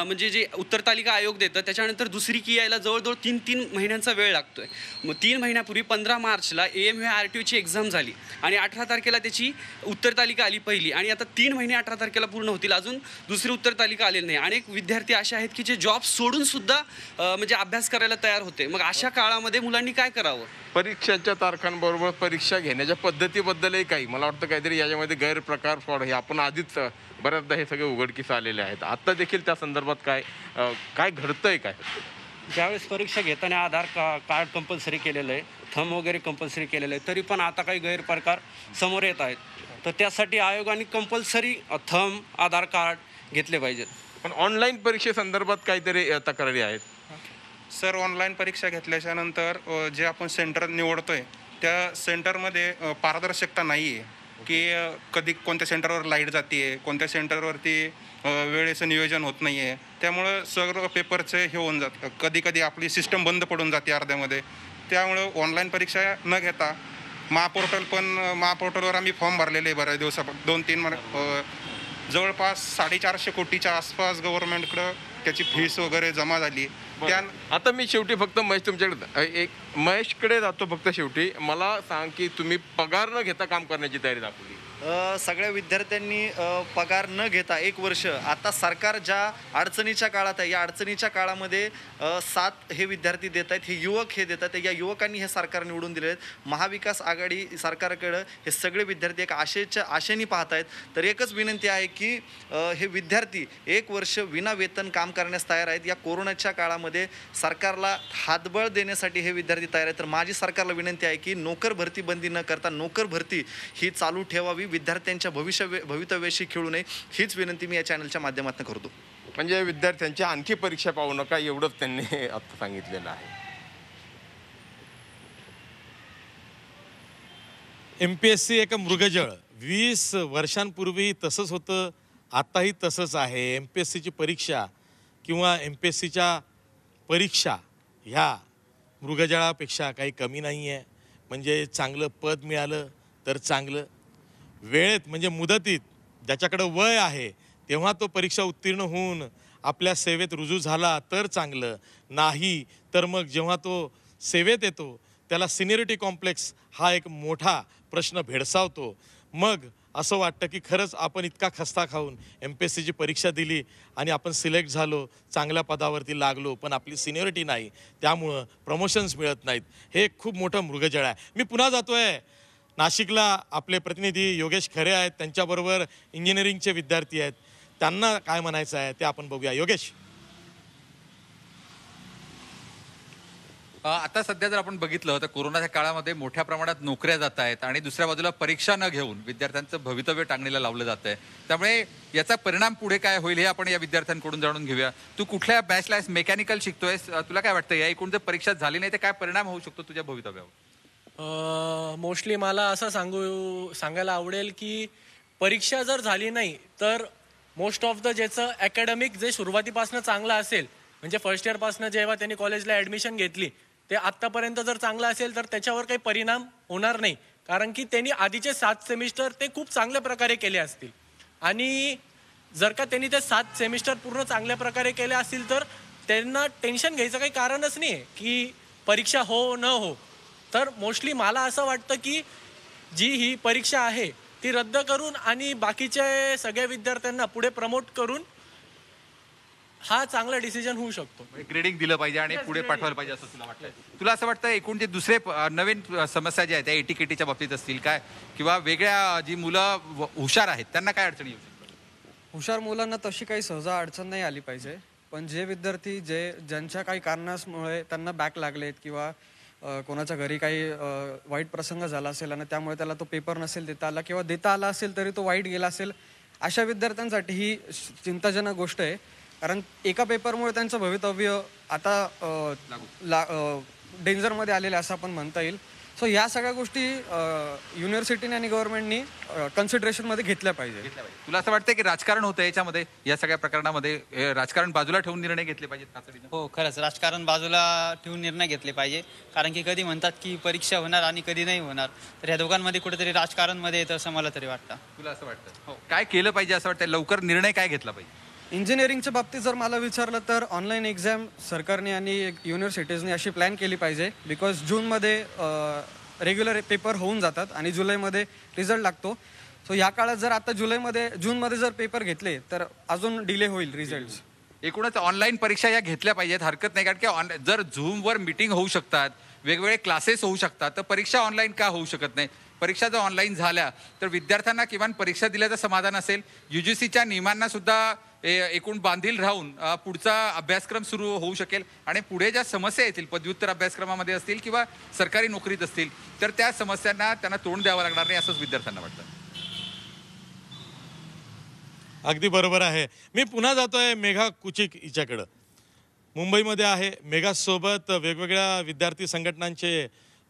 S13: म्हणजे जे उत्तर तालिका आयोग देतं त्याच्यानंतर दुसरी की यायला जवळजवळ 3 महिन्यांचा वेळ लागतोय. मग 3 महिन्यापूर्वी 15 मार्चला AMURTOची एक्झाम झाली आणि 18 तारखेला त्याची उत्तर तालिका आली पहिली, आणि आता 3 महिने 18 तारखेला पूर्ण होतील, अजून दुसरी उत्तर तालिका आलेली नाही. अनेक विद्यार्थी असे आहेत की जे जॉब सोडून सुद्धा म्हणजे अभ्यास करायला तयार होते. मग अशा काळामध्ये मुलांनी काय करावं?
S9: परीक्षांच्या तारखांबरोबर परीक्षा घेण्याच्या पद्धतीबद्दलही काही मला वाटतं काहीतरी याच्यामध्ये गैरप्रकार फ्रॉड हे आपण आधीच बऱ्याचदा हे सगळे उघडकीस आलेले आहेत. आता देखील त्या संदर्भात काय घडतंय काय?
S11: ज्यावेळेस परीक्षा घेताना आधार कार्ड कंपल्सरी केलेलं आहे, थंब वगैरे कंपल्सरी केलेलं आहे, तरी पण आता काही गैरप्रकार समोर येत आहेत. तर त्यासाठी आयोगाने कंपल्सरी थंब आधार कार्ड घेतले पाहिजेत.
S9: पण ऑनलाईन परीक्षेसंदर्भात काहीतरी तक्रारी आहेत.
S10: सर, ऑनलाईन परीक्षा घेतल्याच्या नंतर जे आपण सेंटर निवडतोय त्या सेंटरमध्ये पारदर्शकता नाही आहे की कधी कोणत्या सेंटरवर लाईट जाते, कोणत्या सेंटरवरती वेळेचं नियोजन होत नाही आहे. त्यामुळं सर्व पेपरचे हे होऊन जातं. कधी कधी आपली सिस्टम बंद पडून जाते अर्ध्यामध्ये. त्यामुळं ऑनलाईन परीक्षा न घेता महापोर्टलवर आम्ही फॉर्म भरलेले आहे बऱ्याच दिवसापासून 2-3 जवळपास 450 कोटीच्या आसपास गव्हर्नमेंटकडं त्याची फीस वगैरे जमा झाली.
S9: आता मी शेवटी फक्त महेश तुमच्याकडे महेशकडे जातो. फक्त शेवटी मला सांग की तुम्ही पगार न घेता काम करण्याची तयारी दाखवली.
S21: सगळ्या विद्यार्थ्यांनी पगार न घेता 1 वर्ष, आता सरकार ज्या अडचणीच्या काळात आहे या अडचणीच्या काळामध्ये 7 हे विद्यार्थी देत आहेत, हे युवक हे देत आहेत. या युवकांनी हे सरकार निवडून दिले आहेत. महाविकास आघाडी सरकारकडं हे सगळे विद्यार्थी एक आशेने पाहत आहेत. तर एकच विनंती आहे की हे विद्यार्थी 1 वर्ष विना वेतन काम करण्यास तयार आहेत. या कोरोनाच्या काळामध्ये सरकारला हातबळ देण्यासाठी हे विद्यार्थी तयार आहेत. तर माझी सरकारला विनंती आहे की नोकर भरती बंदी न करता नोकर भरती ही चालू ठेवावी, विद्यार्थ्यांच्या भवितव्याशी खेळू नये, हीच विनंती मी या चॅनलच्या माध्यमातून करतो.
S9: म्हणजे विद्यार्थ्यांची आणखी परीक्षा पाहू नका एवढंच त्यांनी आता सांगितलेलं आहे.
S1: MPSC एक मृगजळ 20 वर्षांपूर्वी तसंच होतं, आताही तसंच आहे. MPSCची परीक्षा किंवा MPSCच्या परीक्षा ह्या मृगजळापेक्षा काही कमी नाही आहे. म्हणजे चांगलं पद मिळालं तर चांगलं, वेळेत म्हणजे मुदतीत ज्याच्याकडं वय आहे तेव्हा तो परीक्षा उत्तीर्ण होऊन आपल्या सेवेत रुजू झाला तर चांगलं, नाही तर मग जेव्हा तो सेवेत येतो त्याला सिनियरिटी कॉम्प्लेक्स हा एक मोठा प्रश्न भेडसावतो. मग असं वाटतं की खरंच आपण इतका खस्ता खाऊन MPSCची परीक्षा दिली आणि आपण सिलेक्ट झालो, चांगल्या पदावरती लागलो, पण आपली सिनियरिटी नाही, त्यामुळं प्रमोशन्स मिळत नाहीत. हे खूप मोठं मृगजळ आहे. मी पुन्हा जातोय नाशिकला. आपले प्रतिनिधी योगेश खरे आहेत, त्यांच्याबरोबर इंजिनिअरिंगचे विद्यार्थी आहेत. त्यांना काय म्हणायचं आहे ते आपण बघूया. योगेश,
S14: आता सध्या जर आपण बघितलं तर कोरोनाच्या काळामध्ये मोठ्या प्रमाणात नोकऱ्या जात आहेत आणि दुसऱ्या बाजूला परीक्षा न घेऊन विद्यार्थ्यांचं भवितव्य टांगणीला लावलं जात आहे. त्यामुळे याचा परिणाम पुढे काय होईल हे आपण या विद्यार्थ्यांकडून जाणून घेऊया. तू कुठल्या बॅचला मेकॅनिकल शिकतोयस, तुला काय वाटतं या एकूण जर परीक्षा झाली नाही तर काय परिणाम होऊ शकतो तुझ्या भवितव्यावर?
S15: मोस्टली मला असं सांगायला आवडेल की परीक्षा जर झाली नाही तर मोस्ट ऑफ द ज्याचं अकॅडमिक जे सुरुवातीपासून चांगलं असेल, म्हणजे फर्स्ट इयरपासून जेव्हा त्यांनी कॉलेजला ॲडमिशन घेतली ते आत्तापर्यंत जर चांगलं असेल तर त्याच्यावर काही परिणाम होणार नाही. कारण की त्यांनी आधीचे 7 सेमिस्टर ते खूप चांगल्या प्रकारे केले असतील आणि जर का त्यांनी ते 7 सेमिस्टर पूर्ण चांगल्या प्रकारे केले असतील तर त्यांना टेन्शन घ्यायचं काही कारणच नाही आहे की परीक्षा हो न हो. तर मोस्टली मला असं वाटतं की जी ही परीक्षा आहे ती रद्द करून आणि बाकीचे सगळ्या विद्यार्थ्यांना पुढे प्रमोट करून हा चांगला डिसिजन होऊ शकतो.
S14: ग्रेडिंग दिलं पाहिजे आणि पुढे पाठवायला पाहिजे असं तुला वाटतंय? तुला असं वाटतं एकूण जे दुसरे नवीन समस्या ज्या आहेत त्या एटीकेटीच्या बाबतीत असतील काय, किंवा वेगळ्या जी मुलं हुशार आहेत त्यांना काय अडचणी येऊ शकतात?
S16: हुशार मुलांना तशी काही सहजा अडचण नाही आली पाहिजे, पण जे विद्यार्थी ज्यांच्या काही कारणामुळे त्यांना बॅक लागलेत किंवा कोणाच्या घरी काही वाईट प्रसंग झाला असेल आणि त्यामुळे त्याला तो पेपर नसेल देता आला किंवा देता आला असेल तरी तो वाईट गेला असेल, अशा विद्यार्थ्यांसाठी ही चिंताजनक गोष्ट आहे. कारण एका पेपरमुळे त्यांचं भवितव्य आता डेंजरमध्ये आलेलं असं आपण म्हणता येईल. सो या सगळ्या गोष्टी युनिव्हर्सिटीने आणि गव्हर्नमेंटनी कन्सिडरेशनमध्ये घेतल्या पाहिजे.
S14: तुला असं वाटतं की राजकारण होतं याच्यामध्ये, या सगळ्या प्रकरणामध्ये राजकारण बाजूला ठेवून निर्णय घेतले पाहिजेत?
S17: हो, खरंच राजकारण बाजूला ठेवून निर्णय घेतले पाहिजे. कारण की कधी म्हणतात की परीक्षा होणार आणि कधी नाही होणार, तर या दोघांमध्ये कुठेतरी राजकारण मध्ये येतं असं मला तरी वाटतं.
S14: तुला असं वाटतं? हो. काय केलं पाहिजे असं वाटतं? लवकर निर्णय काय घेतला पाहिजे?
S16: इंजिनिअरिंगच्या बाबतीत जर मला विचारलं तर ऑनलाईन एक्झाम सरकारने आणि युनिव्हर्सिटीजने अशी प्लॅन केली पाहिजे, बिकॉज जूनमध्ये रेग्युलर पेपर होऊन जातात आणि जुलैमध्ये रिझल्ट लागतो. सो या काळात जर आता जूनमध्ये जर पेपर घेतले तर अजून डिले होईल रिझल्ट.
S14: एकूणच ऑनलाईन परीक्षा या घेतल्या पाहिजेत, हरकत नाही. कारण की जर झूमवर मीटिंग होऊ शकतात, वेगवेगळे क्लासेस होऊ शकतात, तर परीक्षा ऑनलाईन का होऊ शकत नाही? परीक्षा जर ऑनलाईन झाल्या तर विद्यार्थ्यांना किमान परीक्षा दिल्याचं समाधान असेल. UGCच्या नियमांना सुद्धा एकूण बांधील राहून पुढचा अभ्यासक्रम सुरू होऊ शकेल आणि पुढे ज्या समस्या येतील पदव्युत्तर अभ्यासक्रमामध्ये असतील किंवा सरकारी नोकरीत असतील तर त्या समस्यांना त्यांना तोंड द्यावं लागणार नाही असंच विद्यार्थ्यांना वाटतं.
S1: अगदी बरोबर आहे. मी पुन्हा जातोय मेघा कुचिक हिच्याकडं. मुंबईमध्ये आहे. मेघासोबत वेगवेगळ्या विद्यार्थी संघटनांचे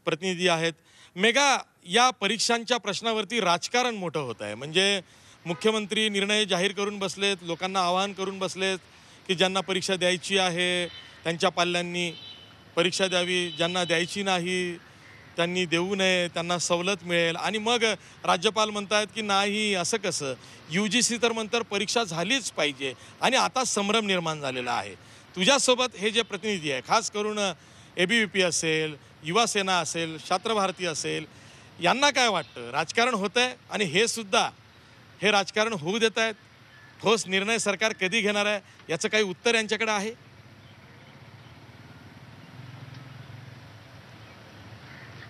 S1: प्रतिनिधी आहेत. मेघा, या परीक्षांच्या प्रश्नावरती राजकारण मोठं होत आहे. म्हणजे मुख्यमंत्री निर्णय जाहीर करून बसलेत, लोकांना आवाहन करून बसलेत की ज्यांना परीक्षा द्यायची आहे त्यांच्या पाल्यांनी परीक्षा द्यावी, ज्यांना द्यायची नाही त्यांनी देऊ नये, त्यांना सवलत मिळेल. आणि मग राज्यपाल म्हणतात की नाही असं कसं, UGC तर म्हणतात परीक्षा झालीच पाहिजे. आणि आता संभ्रम निर्माण झालेला आहे. तुझ्यासोबत हे जे प्रतिनिधी आहे, खास करून ABVP असेल, युवा सेना असेल, छात्र भारती असेल, यांना काय वाटतं? राजकारण होत आहे आणि हे राजकारण होऊ देत आहेत. ठोस निर्णय सरकार कधी घेणार आहे याचं काही उत्तर यांच्याकडे आहे?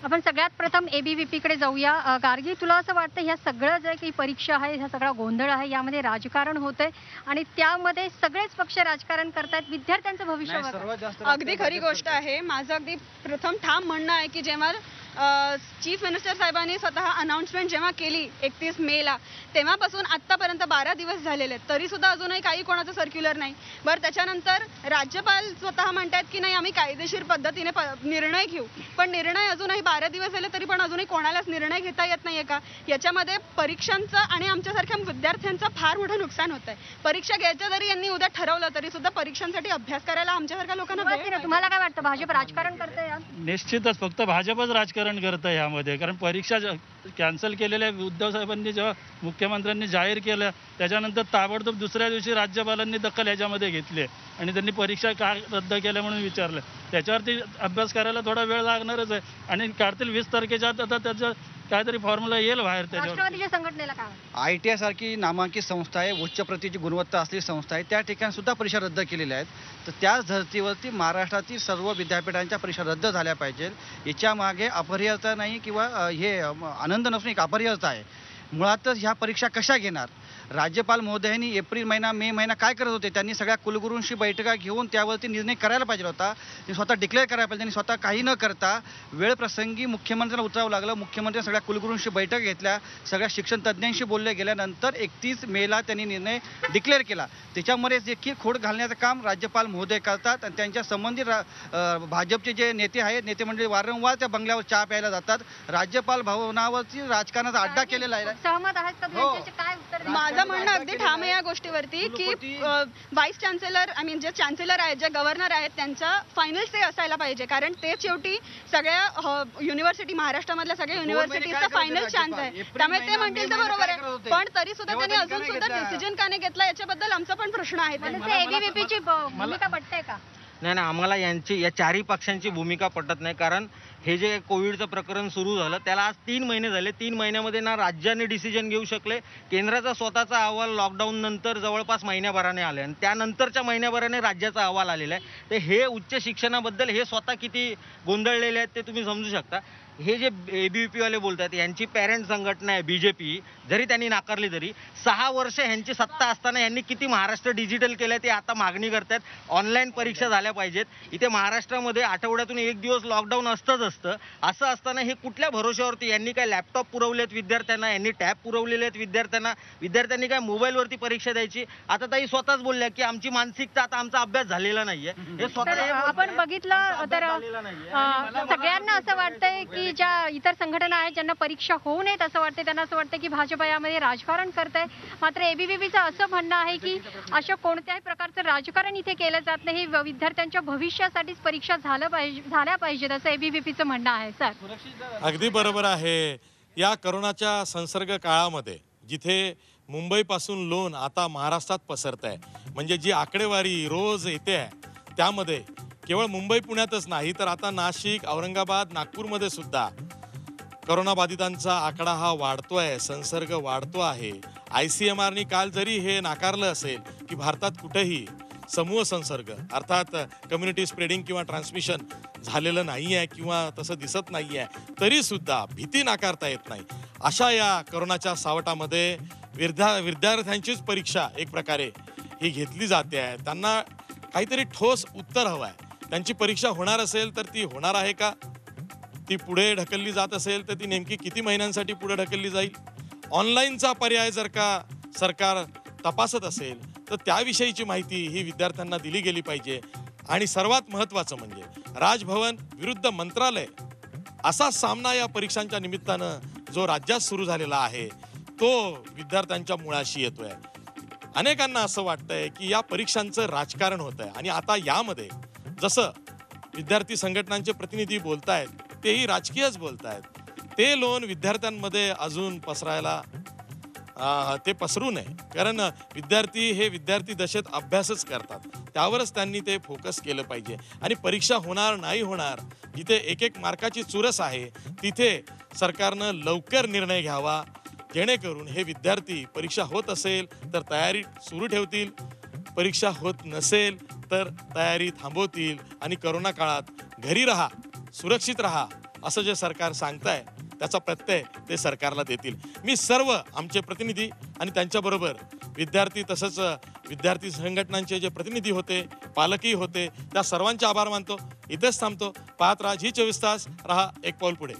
S18: आपण सगळ्यात प्रथम ABVPकडे जाऊया. गार्गी, तुला असं वाटतं ह्या सगळं जे काही परीक्षा आहे, ह्या सगळा गोंधळ आहे, यामध्ये राजकारण होतंय आणि त्यामध्ये सगळेच पक्ष राजकारण करतायत, विद्यार्थ्यांचं भविष्य?
S19: अगदी खरी गोष्ट आहे. माझं अगदी प्रथम ठाम म्हणणं आहे की जेव्हा चीफ मिनिस्टर साहेबांनी स्वतः अनाउन्समेंट जेव्हा केली 31 मेला, तेव्हापासून आत्तापर्यंत 12 दिवस झालेले आहेत, तरी सुद्धा अजूनही काही कोणाचं सर्क्युलर नाही. बरं, त्याच्यानंतर राज्यपाल स्वतः म्हणतात की नाही आम्ही कायदेशीर पद्धतीने निर्णय घेऊ, पण निर्णय अजूनही 12 दिवस झाले तरी पण अजूनही कोणालाच निर्णय घेता येत नाहीये का? याच्यामध्ये परीक्षांचं आणि आमच्यासारख्या विद्यार्थ्यांचं फार मोठं नुकसान होत आहे. परीक्षा घ्यायचं जरी यांनी उद्या ठरवलं तरी सुद्धा परीक्षांसाठी अभ्यास करायला आमच्यासारख्या लोकांना.
S18: तुम्हाला काय वाटतं, भाजप राजकारण करते?
S20: निश्चितच फक्त भाजपच राजकारण करत आहे यामध्ये. कारण परीक्षा कॅन्सल केलेल्या उद्धव साहेबांनी जेव्हा मुख्यमंत्र्यांनी जाहीर केलं त्याच्यानंतर ताबडतोब दुसऱ्या दिवशी राज्यपालांनी दखल याच्यामध्ये घेतली आणि त्यांनी परीक्षा का रद्द केल्या म्हणून विचारलं. त्याच्यावरती अभ्यास करायला थोडा वेळ लागणारच आहे आणि काढतील 20 तारखेच्या आता त्याचं काहीतरी फॉर्म्युला येईल बाहेर.
S18: राष्ट्रवादीच्या संघटनेला काय?
S21: ITI सारखी नामांकित संस्था आहे, उच्च प्रतीची गुणवत्ता असलेली संस्था आहे, त्या ठिकाणी सुद्धा परीक्षा रद्द केलेल्या आहेत. तर त्याच धर्तीवरती महाराष्ट्रातील सर्व विद्यापीठांच्या परीक्षा रद्द झाल्या पाहिजेत. याच्या मागे अपरिहार्यता नाही किंवा हे आनंद नसून एक अपरिहार्यता आहे. मुळातच ह्या परीक्षा कशा घेणार? राज्यपाल महोदयांनी एप्रिल महिना मे महिना काय करत होते? त्यांनी सगळ्या कुलगुरूंशी बैठका घेऊन त्यावरती निर्णय करायला पाहिजे होता. त्यांनी स्वतः डिक्लेअर करायला पाहिजे. त्यांनी स्वतः काही न करता वेळ प्रसंगी मुख्यमंत्र्यांना उतरावं लागलं. मुख्यमंत्र्यांनी सगळ्या कुलगुरूंशी बैठक घेतल्या, सगळ्या शिक्षण तज्ज्ञांशी बोलले गेल्यानंतर 31 मेला त्यांनी निर्णय डिक्लेअर केला. त्याच्यामध्ये देखील खोड घालण्याचं काम राज्यपाल महोदय करतात आणि त्यांच्या संबंधित भाजपचे जे नेते आहेत, नेते मंडळी वारंवार त्या बंगल्यावर चहा प्यायला जातात. राज्यपाल भवनावरती राजकारणाचा अड्डा केलेला आहे.
S18: सहमत आहेत का? काय उत्तर?
S19: माझं म्हणणं अगदी ठाम आहे या गोष्टीवरती की व्हाईस चान्सलर जे चान्सलर आहेत, जे गव्हर्नर आहेत, त्यांचा फायनल से असायला पाहिजे. कारण ते शेवटी सगळ्या युनिव्हर्सिटी, महाराष्ट्रामधल्या सगळ्या युनिव्हर्सिटीचा फायनल चान्स आहे. त्यामुळे ते म्हणतील तर बरोबर आहे, पण तरी सुद्धा त्यांनी अजून सुद्धा डिसिजन का नाही घेतला याच्याबद्दल आमचा पण प्रश्न आहे.
S18: ABVPची भूमिका पटते का?
S22: नाही, आम्हाला या चारही पक्षांची भूमिका पटत नाही. कारण हे जे कोविडचं प्रकरण सुरू झालं त्याला आज 3 महिने झाले. 3 महिन्यामध्ये ना राज्याने डिसिजन घेऊ शकले, केंद्राचा स्वतःचा अहवाल लॉकडाऊन नंतर जवळपास महिन्याभराने आले आणि त्यानंतरच्या महिन्याभराने राज्याचा अहवाल आलेला आहे. तर हे उच्च शिक्षणाबद्दल हे स्वतः किती गोंधळलेले आहेत ते तुम्ही समजू शकता. हे जे ABVP वाले बोलतात यांची पॅरेंट संघटना आहे BJP, जरी त्यांनी नाकारली तरी 6 वर्ष यांची सत्ता असताना यांनी किती महाराष्ट्र डिजिटल केलं ते आता मागणी करतात. ऑनलाईन परीक्षा झाल्या पाहिजेत. इथे महाराष्ट्रामध्ये आठवड्यातून 1 दिवस लॉकडाऊन असतंच असतं. असं असताना हे कुठल्या भरोश्यावरती? यांनी काय लॅपटॉप पुरवलेत विद्यार्थ्यांना, यांनी टॅब पुरवलेले आहेत विद्यार्थ्यांना, विद्यार्थ्यांनी काय मोबाईलवरती परीक्षा द्यायची? आता ताई स्वतःच बोलल्या की आमची मानसिकता, आता आमचा अभ्यास झालेला नाहीये. हे स्वतः
S18: आपण बघितलं तर सगळ्यांना असं वाटतंय की ज्या इतर संघटना आहेत ज्यांना परीक्षा होऊ नयेत असं वाटतं, त्यांना असं वाटतं की भाजप यामध्ये राजकारण करत आहे. मात्र ABVPचं असं म्हणणं आहे की अशा कोणत्याही प्रकारचं राजकारण इथे केलं जात नाही. विद्यार्थ्यांच्या भविष्यासाठीच परीक्षा झाल्या पाहिजेत असं ABVPचं म्हणणं आहे. सर,
S1: अगदी बरोबर आहे. या करोनाच्या संसर्ग काळामध्ये जिथे मुंबईपासून लोन आता महाराष्ट्रात पसरत आहे. म्हणजे जी आकडेवारी रोज येते आहे त्यामध्ये केवळ मुंबई पुण्यातच नाही तर आता नाशिक, औरंगाबाद, नागपूरमध्ये सुद्धा करोनाबाधितांचा आकडा हा वाढतोय, संसर्ग वाढतो आहे. ICMRनी काल जरी हे नाकारलं असेल की भारतात कुठेही समूह संसर्ग अर्थात कम्युनिटी स्प्रेडिंग किंवा ट्रान्समिशन झालेलं नाही आहे किंवा तसं दिसत नाही आहे, तरी सुद्धा भीती नाकारता येत नाही. अशा या करोनाच्या सावटामध्ये विद्यार्थ्यांचीच परीक्षा एक प्रकारे ही घेतली जाते आहे. त्यांना काहीतरी ठोस उत्तर हवं आहे. त्यांची परीक्षा होणार असेल तर ती होणार आहे का, ती पुढे ढकलली जात असेल तर ती नेमकी किती महिन्यांसाठी पुढे ढकलली जाईल. ऑनलाईनचा पर्याय जर का सरकार तपासत असेल तर त्याविषयीची माहिती ही विद्यार्थ्यांना दिली गेली पाहिजे. आणि सर्वात महत्त्वाचं म्हणजे राजभवन विरुद्ध मंत्रालय असा सामना या परीक्षांच्या निमित्तानं जो राज्यात सुरू झालेला आहे तो विद्यार्थ्यांच्या मुळाशी येतोय. अनेकांना असं वाटतंय की या परीक्षांचं राजकारण होत आहे आणि आता यामध्ये जसं विद्यार्थी संघटनांचे प्रतिनिधी बोलतायत तेही राजकीयच बोलतायत. ते लोन विद्यार्थ्यांमध्ये अजून पसरायला ते पसरू नये, कारण विद्यार्थी हे विद्यार्थी दशेत अभ्यासच करतात, त्यावरच त्यांनी ते फोकस केलं पाहिजे. आणि परीक्षा होणार नाही होणार जिथे एक एक मार्काची चुरस आहे तिथे सरकारनं लवकर निर्णय घ्यावा, जेणेकरून हे विद्यार्थी परीक्षा होत असेल तर तयारी सुरू ठेवतील, परीक्षा होत नसेल तर तयारी थांबवतील आणि करोना काळात घरी राहा, सुरक्षित राहा असं जे सरकार सांगताय त्याचा प्रत्यय ते सरकारला देतील. मी सर्व आमचे प्रतिनिधी आणि त्यांच्याबरोबर विद्यार्थी तसंच विद्यार्थी संघटनांचे जे प्रतिनिधी होते, पालकही होते, त्या सर्वांचे आभार मानतो. इथेच थांबतो. पाहत राहा झी 24 तास, रहा एक पाऊल पुढे.